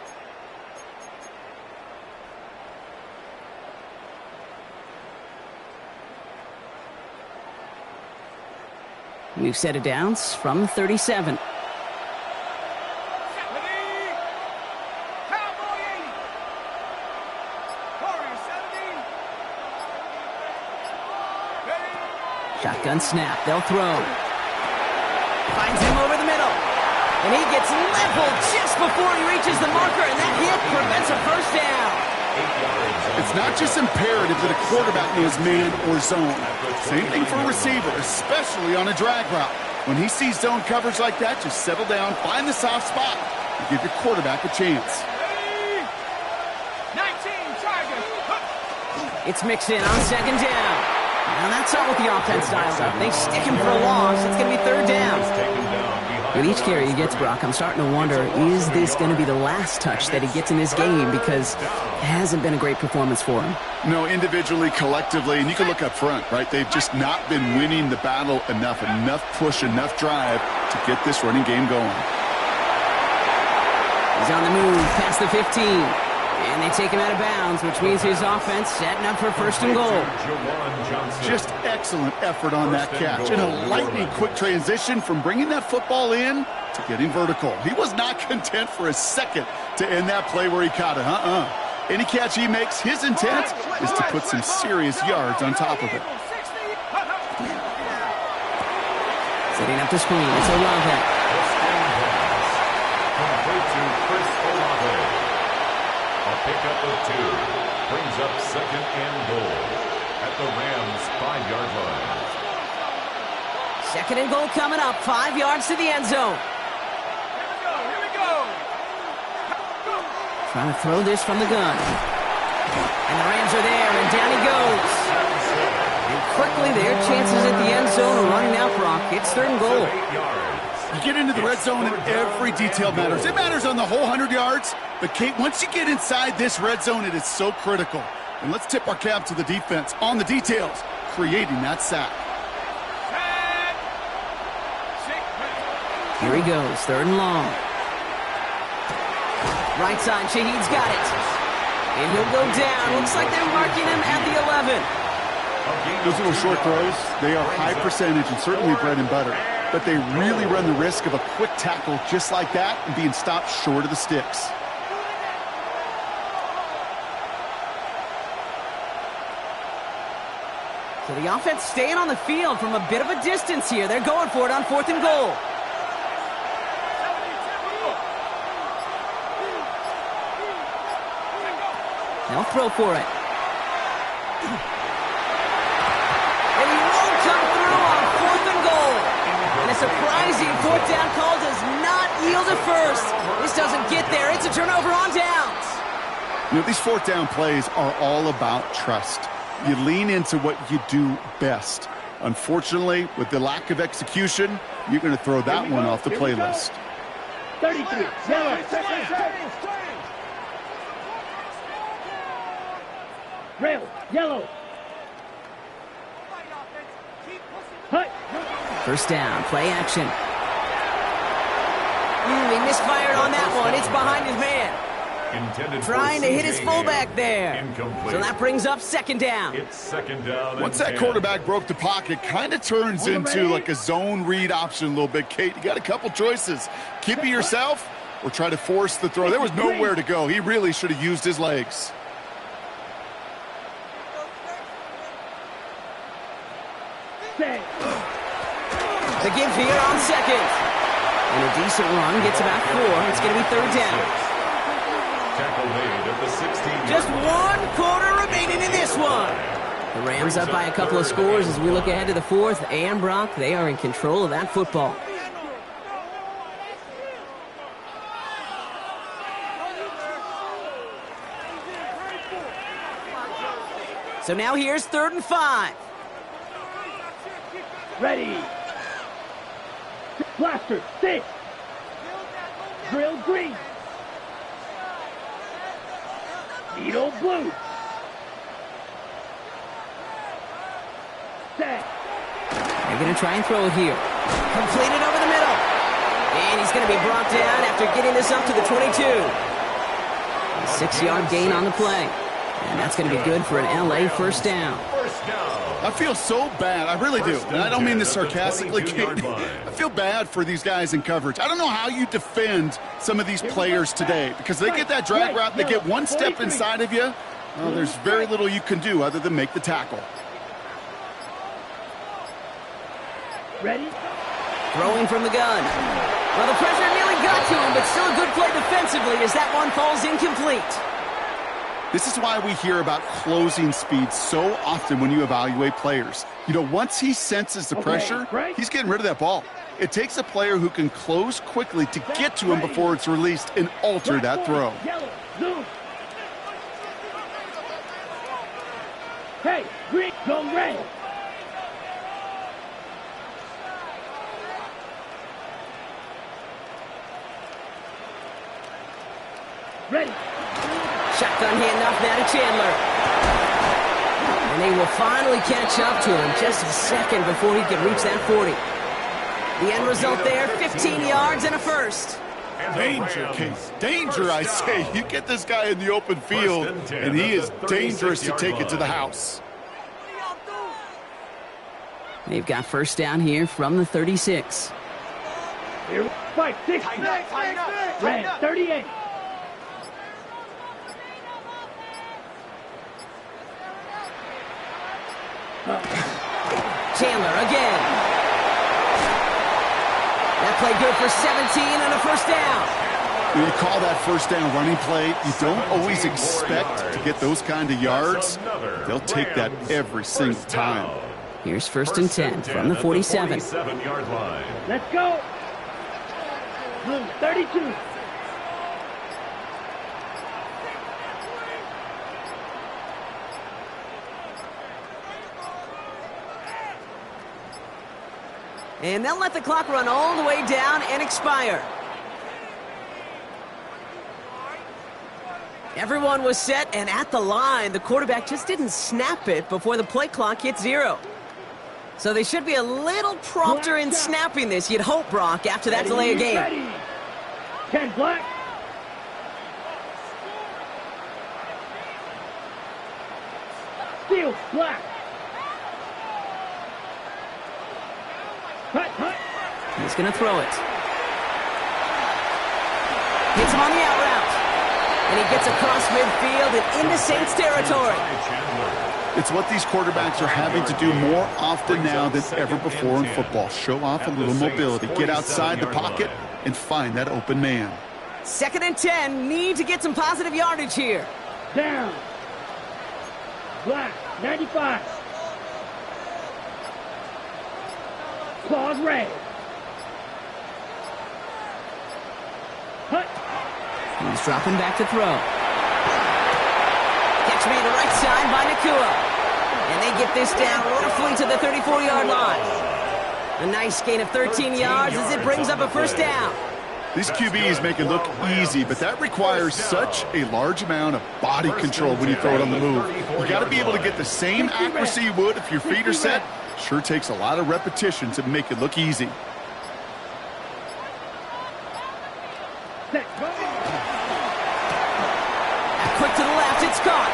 We've set it downs from 37. Shotgun snap. They'll throw. Finds him over the middle. And he gets leveled just before he reaches the marker, and that hit prevents a first down. It's not just imperative that a quarterback knows man or zone. Same thing for a receiver, especially on a drag route. When he sees zone coverage like that, just settle down, find the soft spot, and give your quarterback a chance. 19 Tigers. It's mixed in on second down. Now that's all with the offense dialed up. They stick him for a loss. It's going to be third down. With each carry he gets, Brock, I'm starting to wonder, is this going to be the last touch that he gets in this game? Because it hasn't been a great performance for him. No, individually, collectively, and you can look up front, right? They've just not been winning the battle enough push, enough drive to get this running game going. He's on the move past the 15. And they take him out of bounds, which means his offense setting up for first and goal. Just excellent effort on that catch. And a lightning quick transition from bringing that football in to getting vertical. He was not content for a second to end that play where he caught it. Any catch he makes, his intent is to put some serious yards on top of it. Setting up the screen. It's Olave. Pickup of 2 brings up second and goal at the Rams' 5-yard line. Second and goal coming up, 5 yards to the end zone. Here we go. Trying to throw this from the gun. And the Rams are there, and down he goes. And quickly their chances at the end zone are running out, Brock. It's third and goal. You get into the red zone and every detail matters. It matters on the whole 100 yards. But, Kate, once you get inside this red zone, it is so critical. And let's tip our cap to the defense on the details, creating that sack. Here he goes, third and long. Right side, Shaheed's got it. And he'll go down. Looks like they're marking him at the 11. Those little short throws, they are high percentage and certainly bread and butter. But they really run the risk of a quick tackle just like that and being stopped short of the sticks. So the offense staying on the field from a bit of a distance here. They're going for it on fourth and goal. They'll throw for it. And he won't come through on fourth and goal. And a surprising fourth down call does not yield a first. This doesn't get there. It's a turnover on downs. You know, these fourth down plays are all about trust. You lean into what you do best. Unfortunately, with the lack of execution, you're going to throw that one off the playlist. 33, yellow. Rail, yellow. Hut. First down, play action. He misfired on that one. It's behind his man. Trying to hit his fullback there. Incomplete. So that brings up second down. It's second down. Once that quarterback broke the pocket, kind of turns into like a zone read option a little bit, Kate. You got a couple choices. Keep it yourself or try to force the throw. There was nowhere to go. He really should have used his legs. The give here on second. And a decent run gets about 4. It's going to be third down. Tackle made at the 16. Just 1 quarter remaining in this one. The Rams up by a couple of scores as we look ahead to the fourth. And Brock, they are in control of that football. So now here's 3rd and 5. Ready. Blaster, 6. Drill green. Needle blue. Set. They're going to try and throw it here. Completed over the middle. And he's going to be brought down after getting this up to the 22. A 6-yard gain on the play. And that's going to be good for an LA first down. I feel so bad. I really do. And I don't mean this sarcastically, Kate. I feel bad for these guys in coverage. I don't know how you defend some of these players today because they get that drag route, they get one step inside of you. Well, there's very little you can do other than make the tackle. Ready? Throwing from the gun. Well, the pressure nearly got to him, but still a good play defensively as that one falls incomplete. This is why we hear about closing speed so often when you evaluate players. You know, once he senses the pressure, he's getting rid of that ball. It takes a player who can close quickly to get to him before it's released and alter that throw. Hey, green, go red. Ready. Shotgun handoff now to Chandler. And they will finally catch up to him just a second before he can reach that 40. The end result there, 15 yards and a first. Danger, Case. Danger, I say. You get this guy in the open field, and he is dangerous to take it to the house. They've got first down here from the 36. Here, 5, 6, red, 38. Chandler again. That play good for 17 and a first down. When you call that first down running play, you don't always expect to get those kind of yards. They'll take that every single time. Here's first and 10 from the 47. Let's go. Blue, 32. And they'll let the clock run all the way down and expire. Everyone was set and at the line. The quarterback just didn't snap it before the play clock hit 0. So they should be a little prompter in snapping this, you'd hope, Brock, after that delay of game. Ready. 10 black. Steal black. Cut. He's going to throw it. Hits him on the out route. And he gets across midfield and into Saints territory. It's what these quarterbacks are having to do more often now than ever before in football. Show off a little mobility. Get outside the pocket and find that open man. 2nd and 10. Need to get some positive yardage here. Down. Black, 95. Claws red. Hut. He's dropping back to throw. Catch made to right side by Nakua. And they get this down roughly to the 34-yard line. A nice gain of 13 yards as it brings up a first down. These QBs make it look easy, but that requires such a large amount of body control when you throw it on the move. You got to be able to get the same accuracy you would if your feet are set. Sure takes a lot of repetition to make it look easy. Quick to the left, it's caught.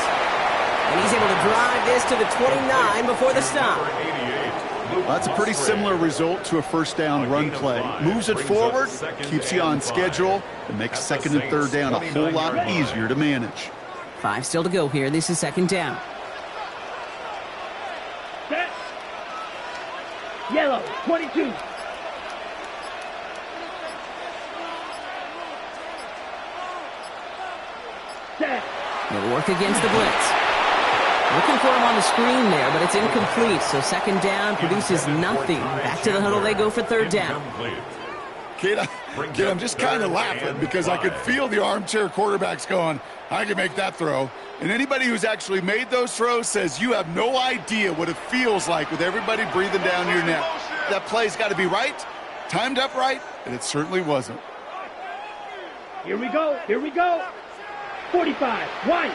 And he's able to drive this to the 29 before the stop. Well, that's a pretty similar result to a first down run play. Moves it forward, keeps you on schedule, and makes 2nd and 3rd down a whole lot easier to manage. 5 still to go here. This is 2nd down. Set. Yellow, 22. Set. He'll work against the blitz. Looking for him on the screen there, but it's incomplete. So 2nd down produces nothing. Back to the huddle they go for 3rd down. Kid, I'm just kind of laughing because I could feel the armchair quarterbacks going, I can make that throw. And anybody who's actually made those throws says you have no idea what it feels like with everybody breathing down your neck. That play's got to be right, timed up right, and it certainly wasn't. Here we go. 45, white.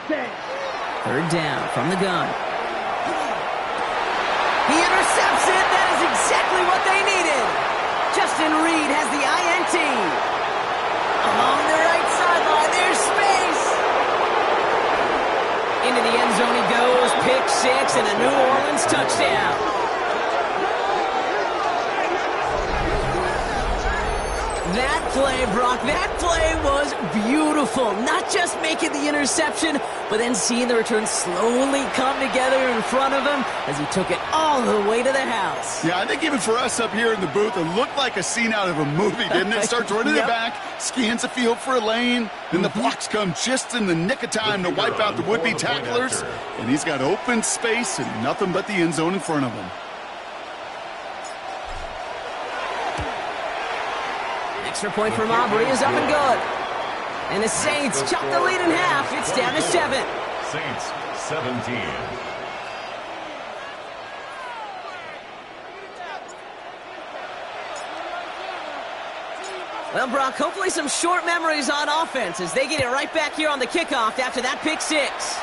10. Third down from the gun. He intercepts it. That is exactly what they needed. Justin Reed has the INT. Along the right sideline, there's space. Into the end zone he goes. Pick six and a New Orleans touchdown. That play, Brock, that play was beautiful. Not just making the interception, but then seeing the return slowly come together in front of him as he took it all the way to the house. Yeah, I think even for us up here in the booth, it looked like a scene out of a movie, didn't it? Starts running it back, scans the field for a lane, then the blocks come just in the nick of time to wipe out the would-be tacklers, and he's got open space and nothing but the end zone in front of him. Extra point from Aubrey is up and good. And the Saints chop the lead in half. It's down to 7. Saints 17. Well, Brock, hopefully some short memories on offense as they get it right back here on the kickoff after that pick six.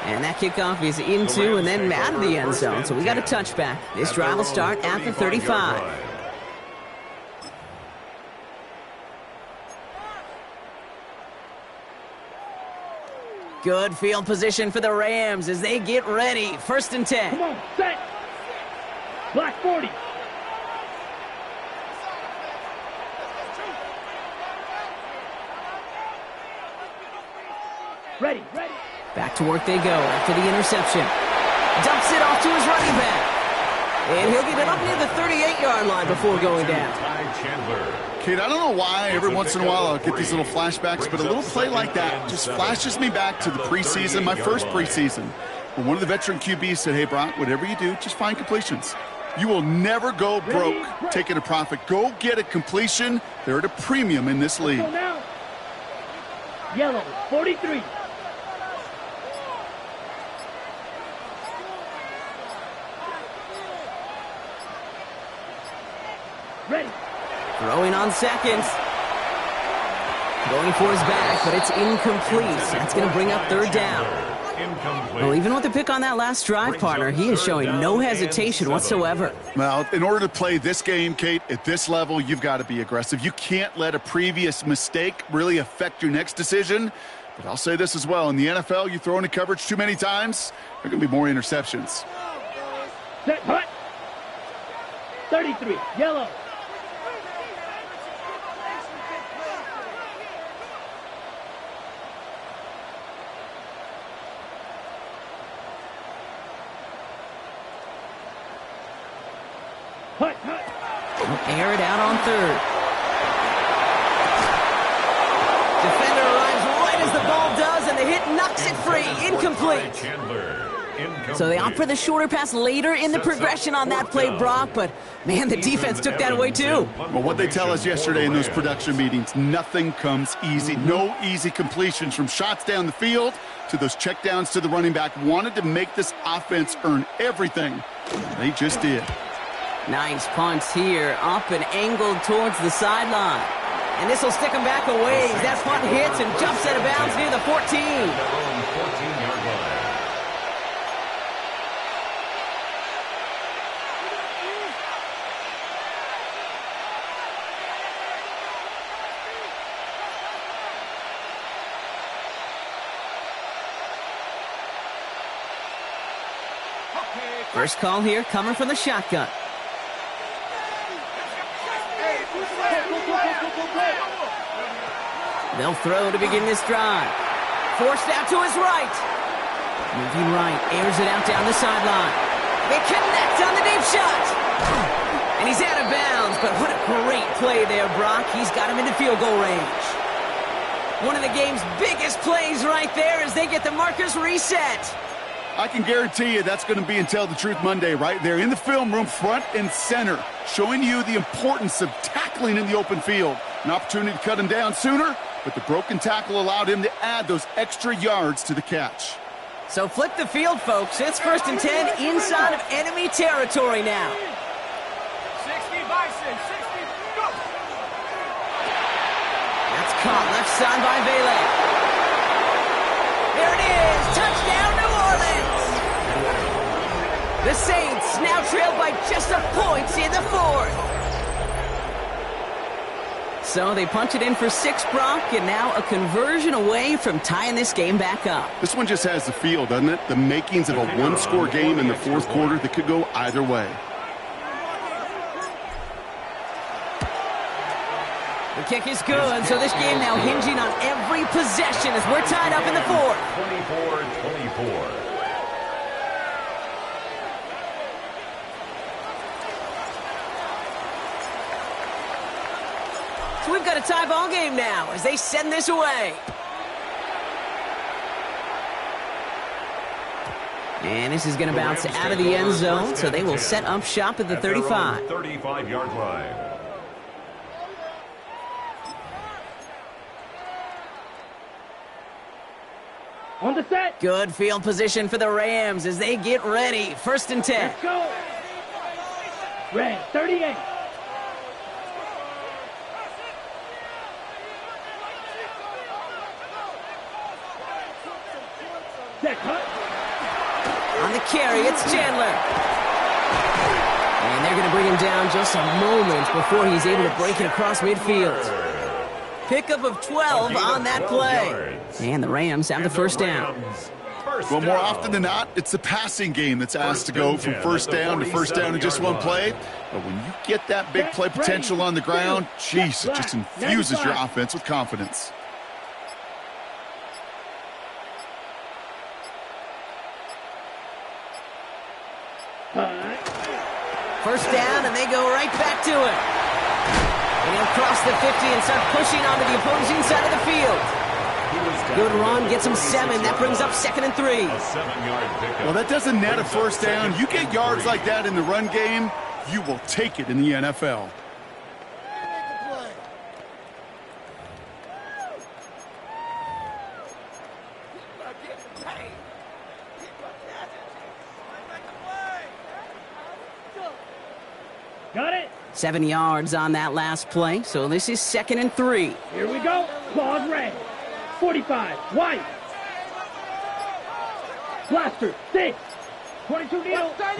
And that kickoff is into and then out of the end zone. So we got a touchback. This drive will start at the 35. Good field position for the Rams as they get ready. 1st and 10. Come on, set. Black 40. Ready. Back to work they go after the interception. Dumps it off to his running back. And he'll get it up near the 38-yard line before going down. Kate, I don't know why every once in a while I'll get these little flashbacks, but a little play like that just flashes me back to the preseason, my first preseason. When one of the veteran QBs said, hey, Brock, whatever you do, just find completions. You will never go broke taking a profit. Go get a completion. They're at a premium in this league. Yellow, 43. Ready. Throwing on seconds. Going for his back, but it's incomplete. That's going to bring up 3rd down. Well, even with the pick on that last drive, partner, he is showing no hesitation whatsoever. Well, in order to play this game, Kate, at this level, you've got to be aggressive. You can't let a previous mistake really affect your next decision. But I'll say this as well. In the NFL, you throw into coverage too many times, there are going to be more interceptions. Set, hut. 33, yellow. Hut. Air it out on 3rd. Defender arrives right as the ball does, and the hit knocks it free. Incomplete. So they opt for the shorter pass later in the progression on that play, Brock, but, man, the defense took that away too. Well, what they tell us yesterday in those production meetings, nothing comes easy. No easy completions from shots down the field to those checkdowns to the running back. Wanted to make this offense earn everything. They just did. Nice punts here, up and angled towards the sideline. And this will stick him back a ways. That punt hits and jumps out of bounds near the 14. First call here coming from the shotgun. They'll throw to begin this drive. Forced out to his right. Moving right, airs it out down the sideline. They connect on the deep shot. And he's out of bounds, but what a great play there, Brock. He's got him into field goal range. One of the game's biggest plays right there as they get the markers reset. I can guarantee you that's going to be Tell the Truth Monday right there in the film room, front and center, showing you the importance of tackling in the open field. An opportunity to cut him down sooner, but the broken tackle allowed him to add those extra yards to the catch. So flip the field, folks. It's 1st and 10 inside of enemy territory now. 60, Bison, 60, go! That's caught left side by Vele. there it is. Touchdown, New Orleans. The Saints now trail by just a point in the fourth. So they punch it in for 6, Brock, and now a conversion away from tying this game back up. This one just has the feel, doesn't it? The makings of a one-score game in the fourth quarter that could go either way. The kick is good, so this game now hinging on every possession as we're tied up in the fourth. 24-24. So we've got a tie ball game now as they send this away. And this is going to bounce out of the end zone, so they will set up shop at the 35. 35-yard line. On the set. Good field position for the Rams as they get ready. 1st and 10. Let's go. Rams, 38. Set, cut. On the carry, it's Chandler. And they're going to bring him down just a moment before he's able to break it across midfield. Pickup of 12 on that play. And the Rams have the first down. Well, more often than not, it's the passing game that's asked to go from first down to first down in just one play. But when you get that big play potential on the ground, jeez, it just infuses your offense with confidence. First down, and they go right back to it. And he'll cross the 50 and start pushing onto the opposing side of the field. Good run, gets him 7. That brings up 2nd and 3. A 7-yard pickup. Well, that doesn't net a first down. You get yards like that in the run game, you will take it in the NFL. Got it. 7 yards on that last play, so this is 2nd and 3. Here we go. Claws red. 45. White. Blaster. 6. 22 needle. Set.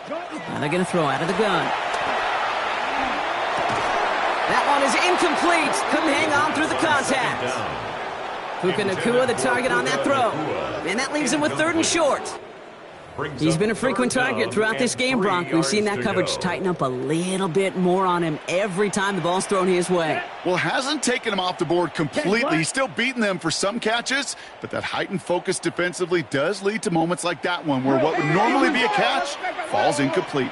Go. Now they're going to throw out of the gun. That one is incomplete. Couldn't hang on through the contact. Puka Nacua the target on that throw. And that leaves him with 3rd and short. He's been a frequent target throughout this game, Bronk. We've seen that coverage tighten up a little bit more on him every time the ball's thrown his way. Well, hasn't taken him off the board completely. He's still beating them for some catches, but that heightened focus defensively does lead to moments like that one where what would normally be a catch falls incomplete.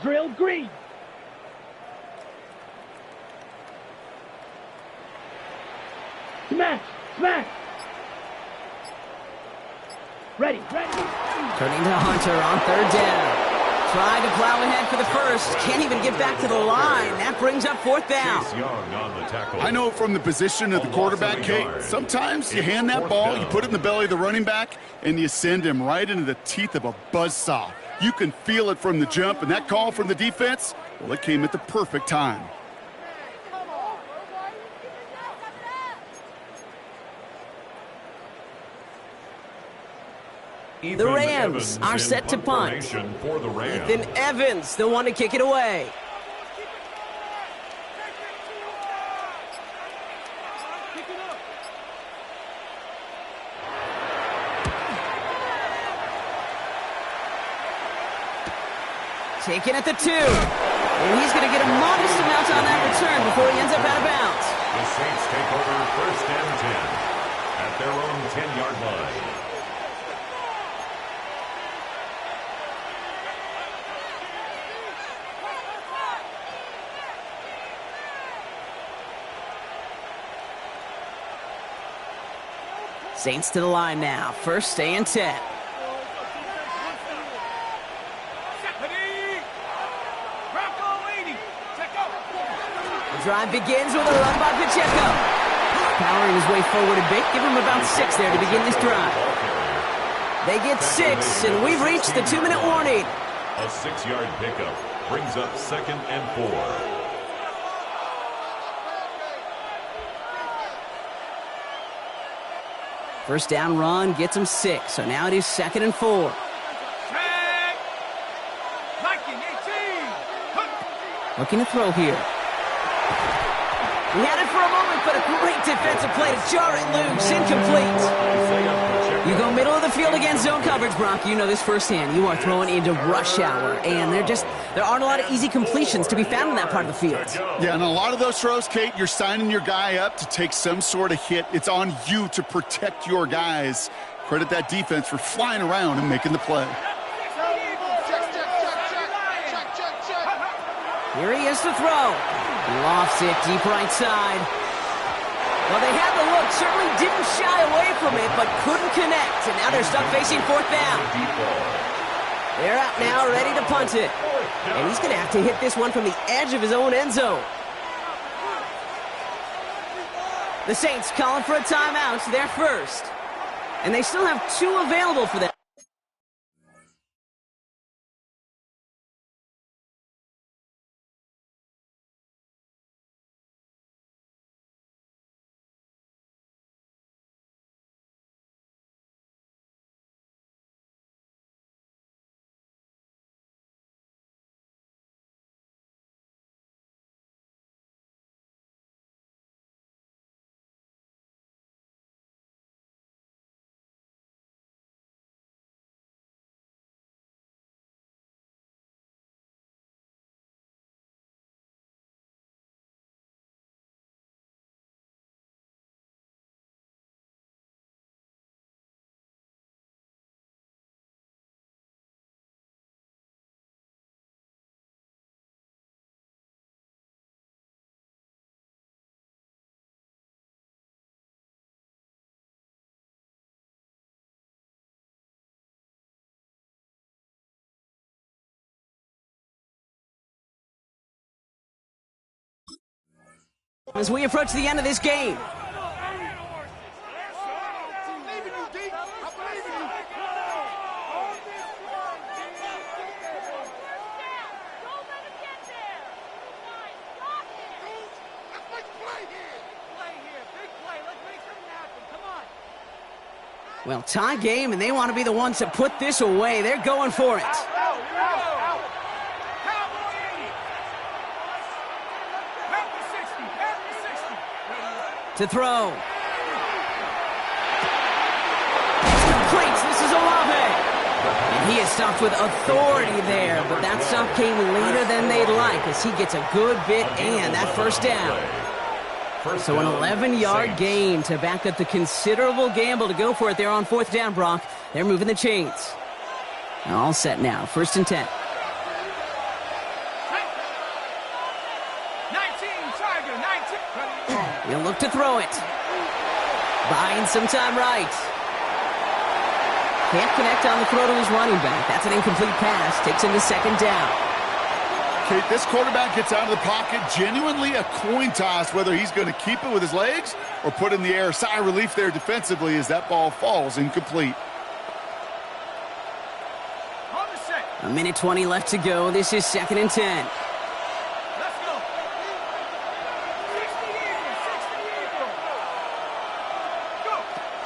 Drill green. Smash. Smash. Ready. Turning to Hunter on 3rd down. Trying to plow ahead for the first. Can't even get back to the line. That brings up 4th down. Young on the tackle. I know from the position of the quarterback, Kate, sometimes you hand that ball, you put it in the belly of the running back, and you send him right into the teeth of a buzzsaw. You can feel it from the jump, and that call from the defense, well, it came at the perfect time. The Rams are set to punt. Ethan Evans, the one to kick it away. Taken at the 2. And he's going to get a modest amount on that return before he ends up out of bounds. The Saints take over 1st and 10 at their own 10-yard line. Saints to the line now. 1st and 10. The drive begins with a run by Pacheco. Powering his way forward a bit. Give him about 6 there to begin this drive. They get 6, and we've reached the 2-minute warning. A 6-yard pickup brings up 2nd and 4. First down run gets him 6, so now it is 2nd and 4. Looking to throw here. He had it for a moment, but a great defensive play to jar it loose. Incomplete. You go middle of the field against zone coverage, Brock. You know this firsthand. You are throwing into rush hour, and there aren't a lot of easy completions to be found in that part of the field. Yeah, and a lot of those throws, Kate, you're signing your guy up to take some sort of hit. It's on you to protect your guys. Credit that defense for flying around and making the play. Here he is to throw. He lofts it deep right side. Well, they had the look, certainly didn't shy away from it, but couldn't connect. And now they're stuck facing 4th down. They're out now, ready to punt it. And he's going to have to hit this one from the edge of his own end zone. The Saints calling for a timeout. They're first. And they still have 2 available for them. As we approach the end of this game. Well, tie game, and they want to be the ones that put this away. They're going for it. To throw. Completes. This is Olave. And he is stopped with authority there, but that stop came later than they'd like as he gets a good bit and that first down. So an 11-yard gain to back up the considerable gamble to go for it there on 4th down, Brock. They're moving the chains. All set now. 1st and 10. He'll look to throw it. Buying some time right. Can't connect on the throw to his running back. That's an incomplete pass. Takes him to 2nd down. Kate, this quarterback gets out of the pocket. Genuinely a coin toss whether he's going to keep it with his legs or put it in the air. Sigh of relief there defensively as that ball falls incomplete. A minute 20 left to go. This is 2nd and 10.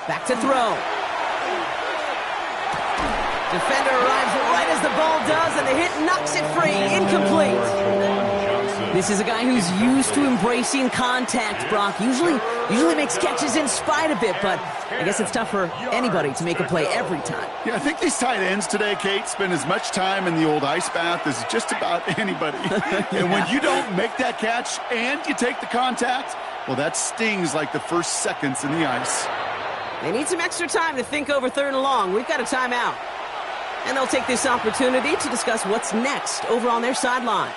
Back to throw. Defender arrives right as the ball does, and the hit knocks it free. Incomplete. This is a guy who's used to embracing contact, Brock. Usually makes catches in spite of it, but I guess it's tough for anybody to make a play every time. Yeah, I think these tight ends today, Kate, spend as much time in the old ice bath as just about anybody. And when you don't make that catch and you take the contact, well, that stings like the first seconds in the ice. They need some extra time to think over 3rd and long. We've got a timeout. And they'll take this opportunity to discuss what's next over on their sideline.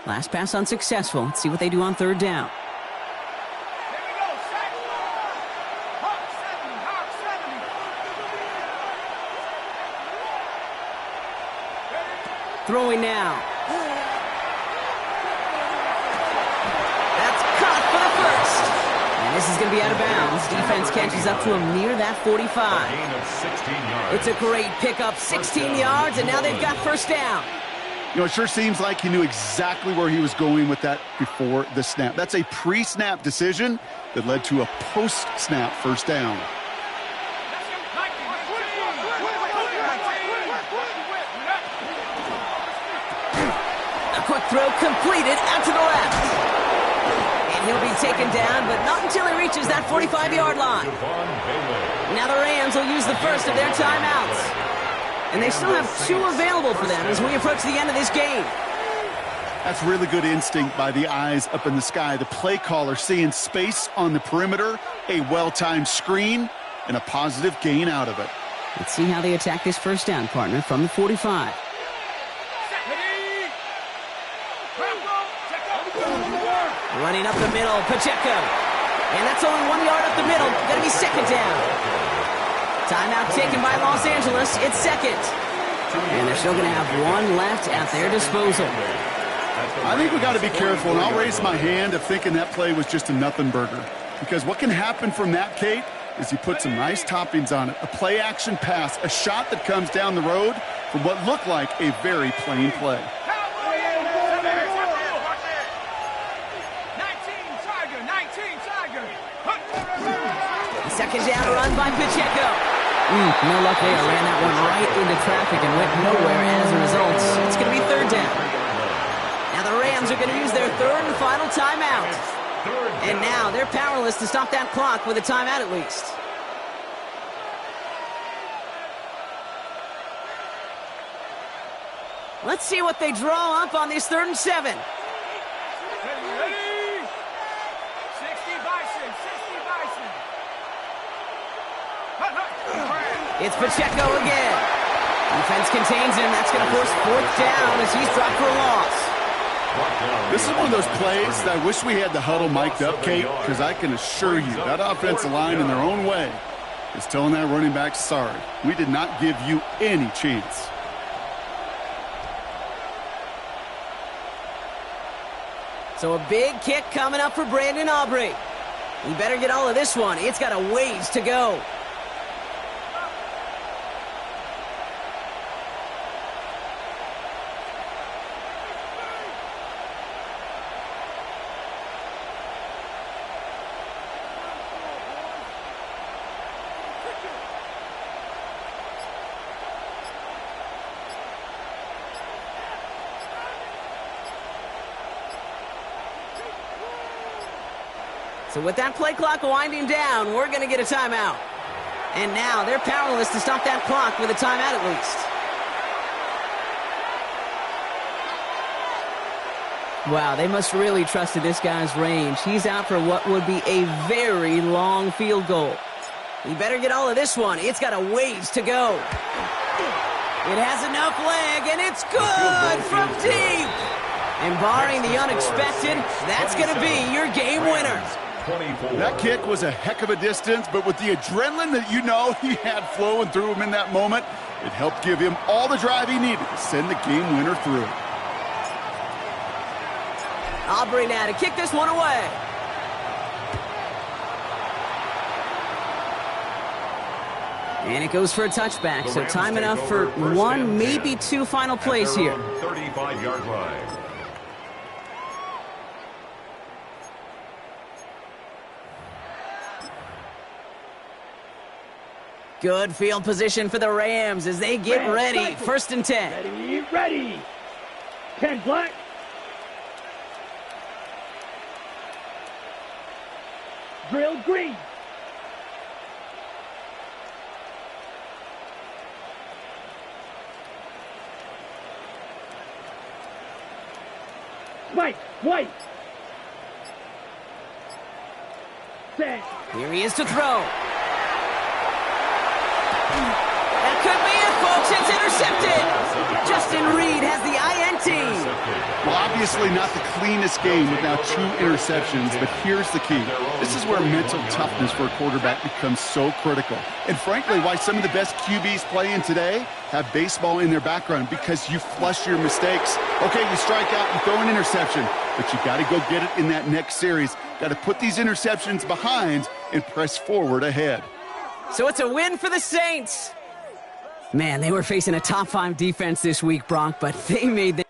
Last pass unsuccessful. Let's see what they do on 3rd down. Throwing now. That's caught for the first. And this is going to be out of bounds. Defense catches up to him near that 45. It's a great pickup, 16 yards, and now they've got 1st down. You know, it sure seems like he knew exactly where he was going with that before the snap. That's a pre-snap decision that led to a post-snap first down. A quick throw completed out to the left. And he'll be taken down, but not until he reaches that 45-yard line. Now the Rams will use the first of their timeouts. And they still have 2 available for them as we approach the end of this game. That's really good instinct by the eyes up in the sky. The play caller seeing space on the perimeter, a well-timed screen, and a positive gain out of it. Let's see how they attack this first down, partner, from the 45. Running up the middle, Pacheco. And that's only 1 yard up the middle. Going to be second down. Timeout taken by Los Angeles. It's second. And they're still going to have 1 left at their disposal. I think we got to be careful, and I'll raise my hand of thinking that play was just a nothing burger. Because what can happen from that, Kate, is you put some nice toppings on it. A play-action pass, a shot that comes down the road from what looked like a very plain play. Second down run by Pacheco. No luck there. Ran that one right into traffic and went nowhere as a result. It's going to be third down. Now the Rams are going to use their third and final timeout. And now they're powerless to stop that clock with a timeout at least. Let's see what they draw up on this 3rd and 7. It's Pacheco again. Defense contains him. That's going to force 4th down as he's dropped for a loss. This is one of those plays that I wish we had the huddle mic'd up, Kate, because I can assure you that offensive line in their own way is telling that running back, sorry, we did not give you any chance. So a big kick coming up for Brandon Aubrey. He better get all of this one. It's got a ways to go. So with that play clock winding down, we're going to get a timeout. And now they're powerless to stop that clock with a timeout at least. Wow, they must really trusted this guy's range. He's out for what would be a very long field goal. He better get all of this one. It's got a ways to go. It has enough leg, and it's good from deep. And barring the unexpected, that's going to be your game winner. That kick was a heck of a distance, but with the adrenaline that you know he had flowing through him in that moment, it helped give him all the drive he needed to send the game winner through. Aubrey now to kick this one away. And it goes for a touchback, so time enough for 1, maybe 2 final plays here. 35-yard line. Good field position for the Rams as they get ready. 1st and 10. Ready. 10 black. Drill green. Spike, white. Set. Here he is to throw. That could be it, folks. It's intercepted. Justin Reed has the INT. Well, obviously not the cleanest game with now 2 interceptions, but here's the key. This is where mental toughness for a quarterback becomes so critical. And frankly, why some of the best QBs playing today have baseball in their background, because you flush your mistakes. Okay, you strike out, you throw an interception, but you got to go get it in that next series. Got to put these interceptions behind and press forward ahead. So it's a win for the Saints. Man, they were facing a top 5 defense this week, Bronk, but they made them.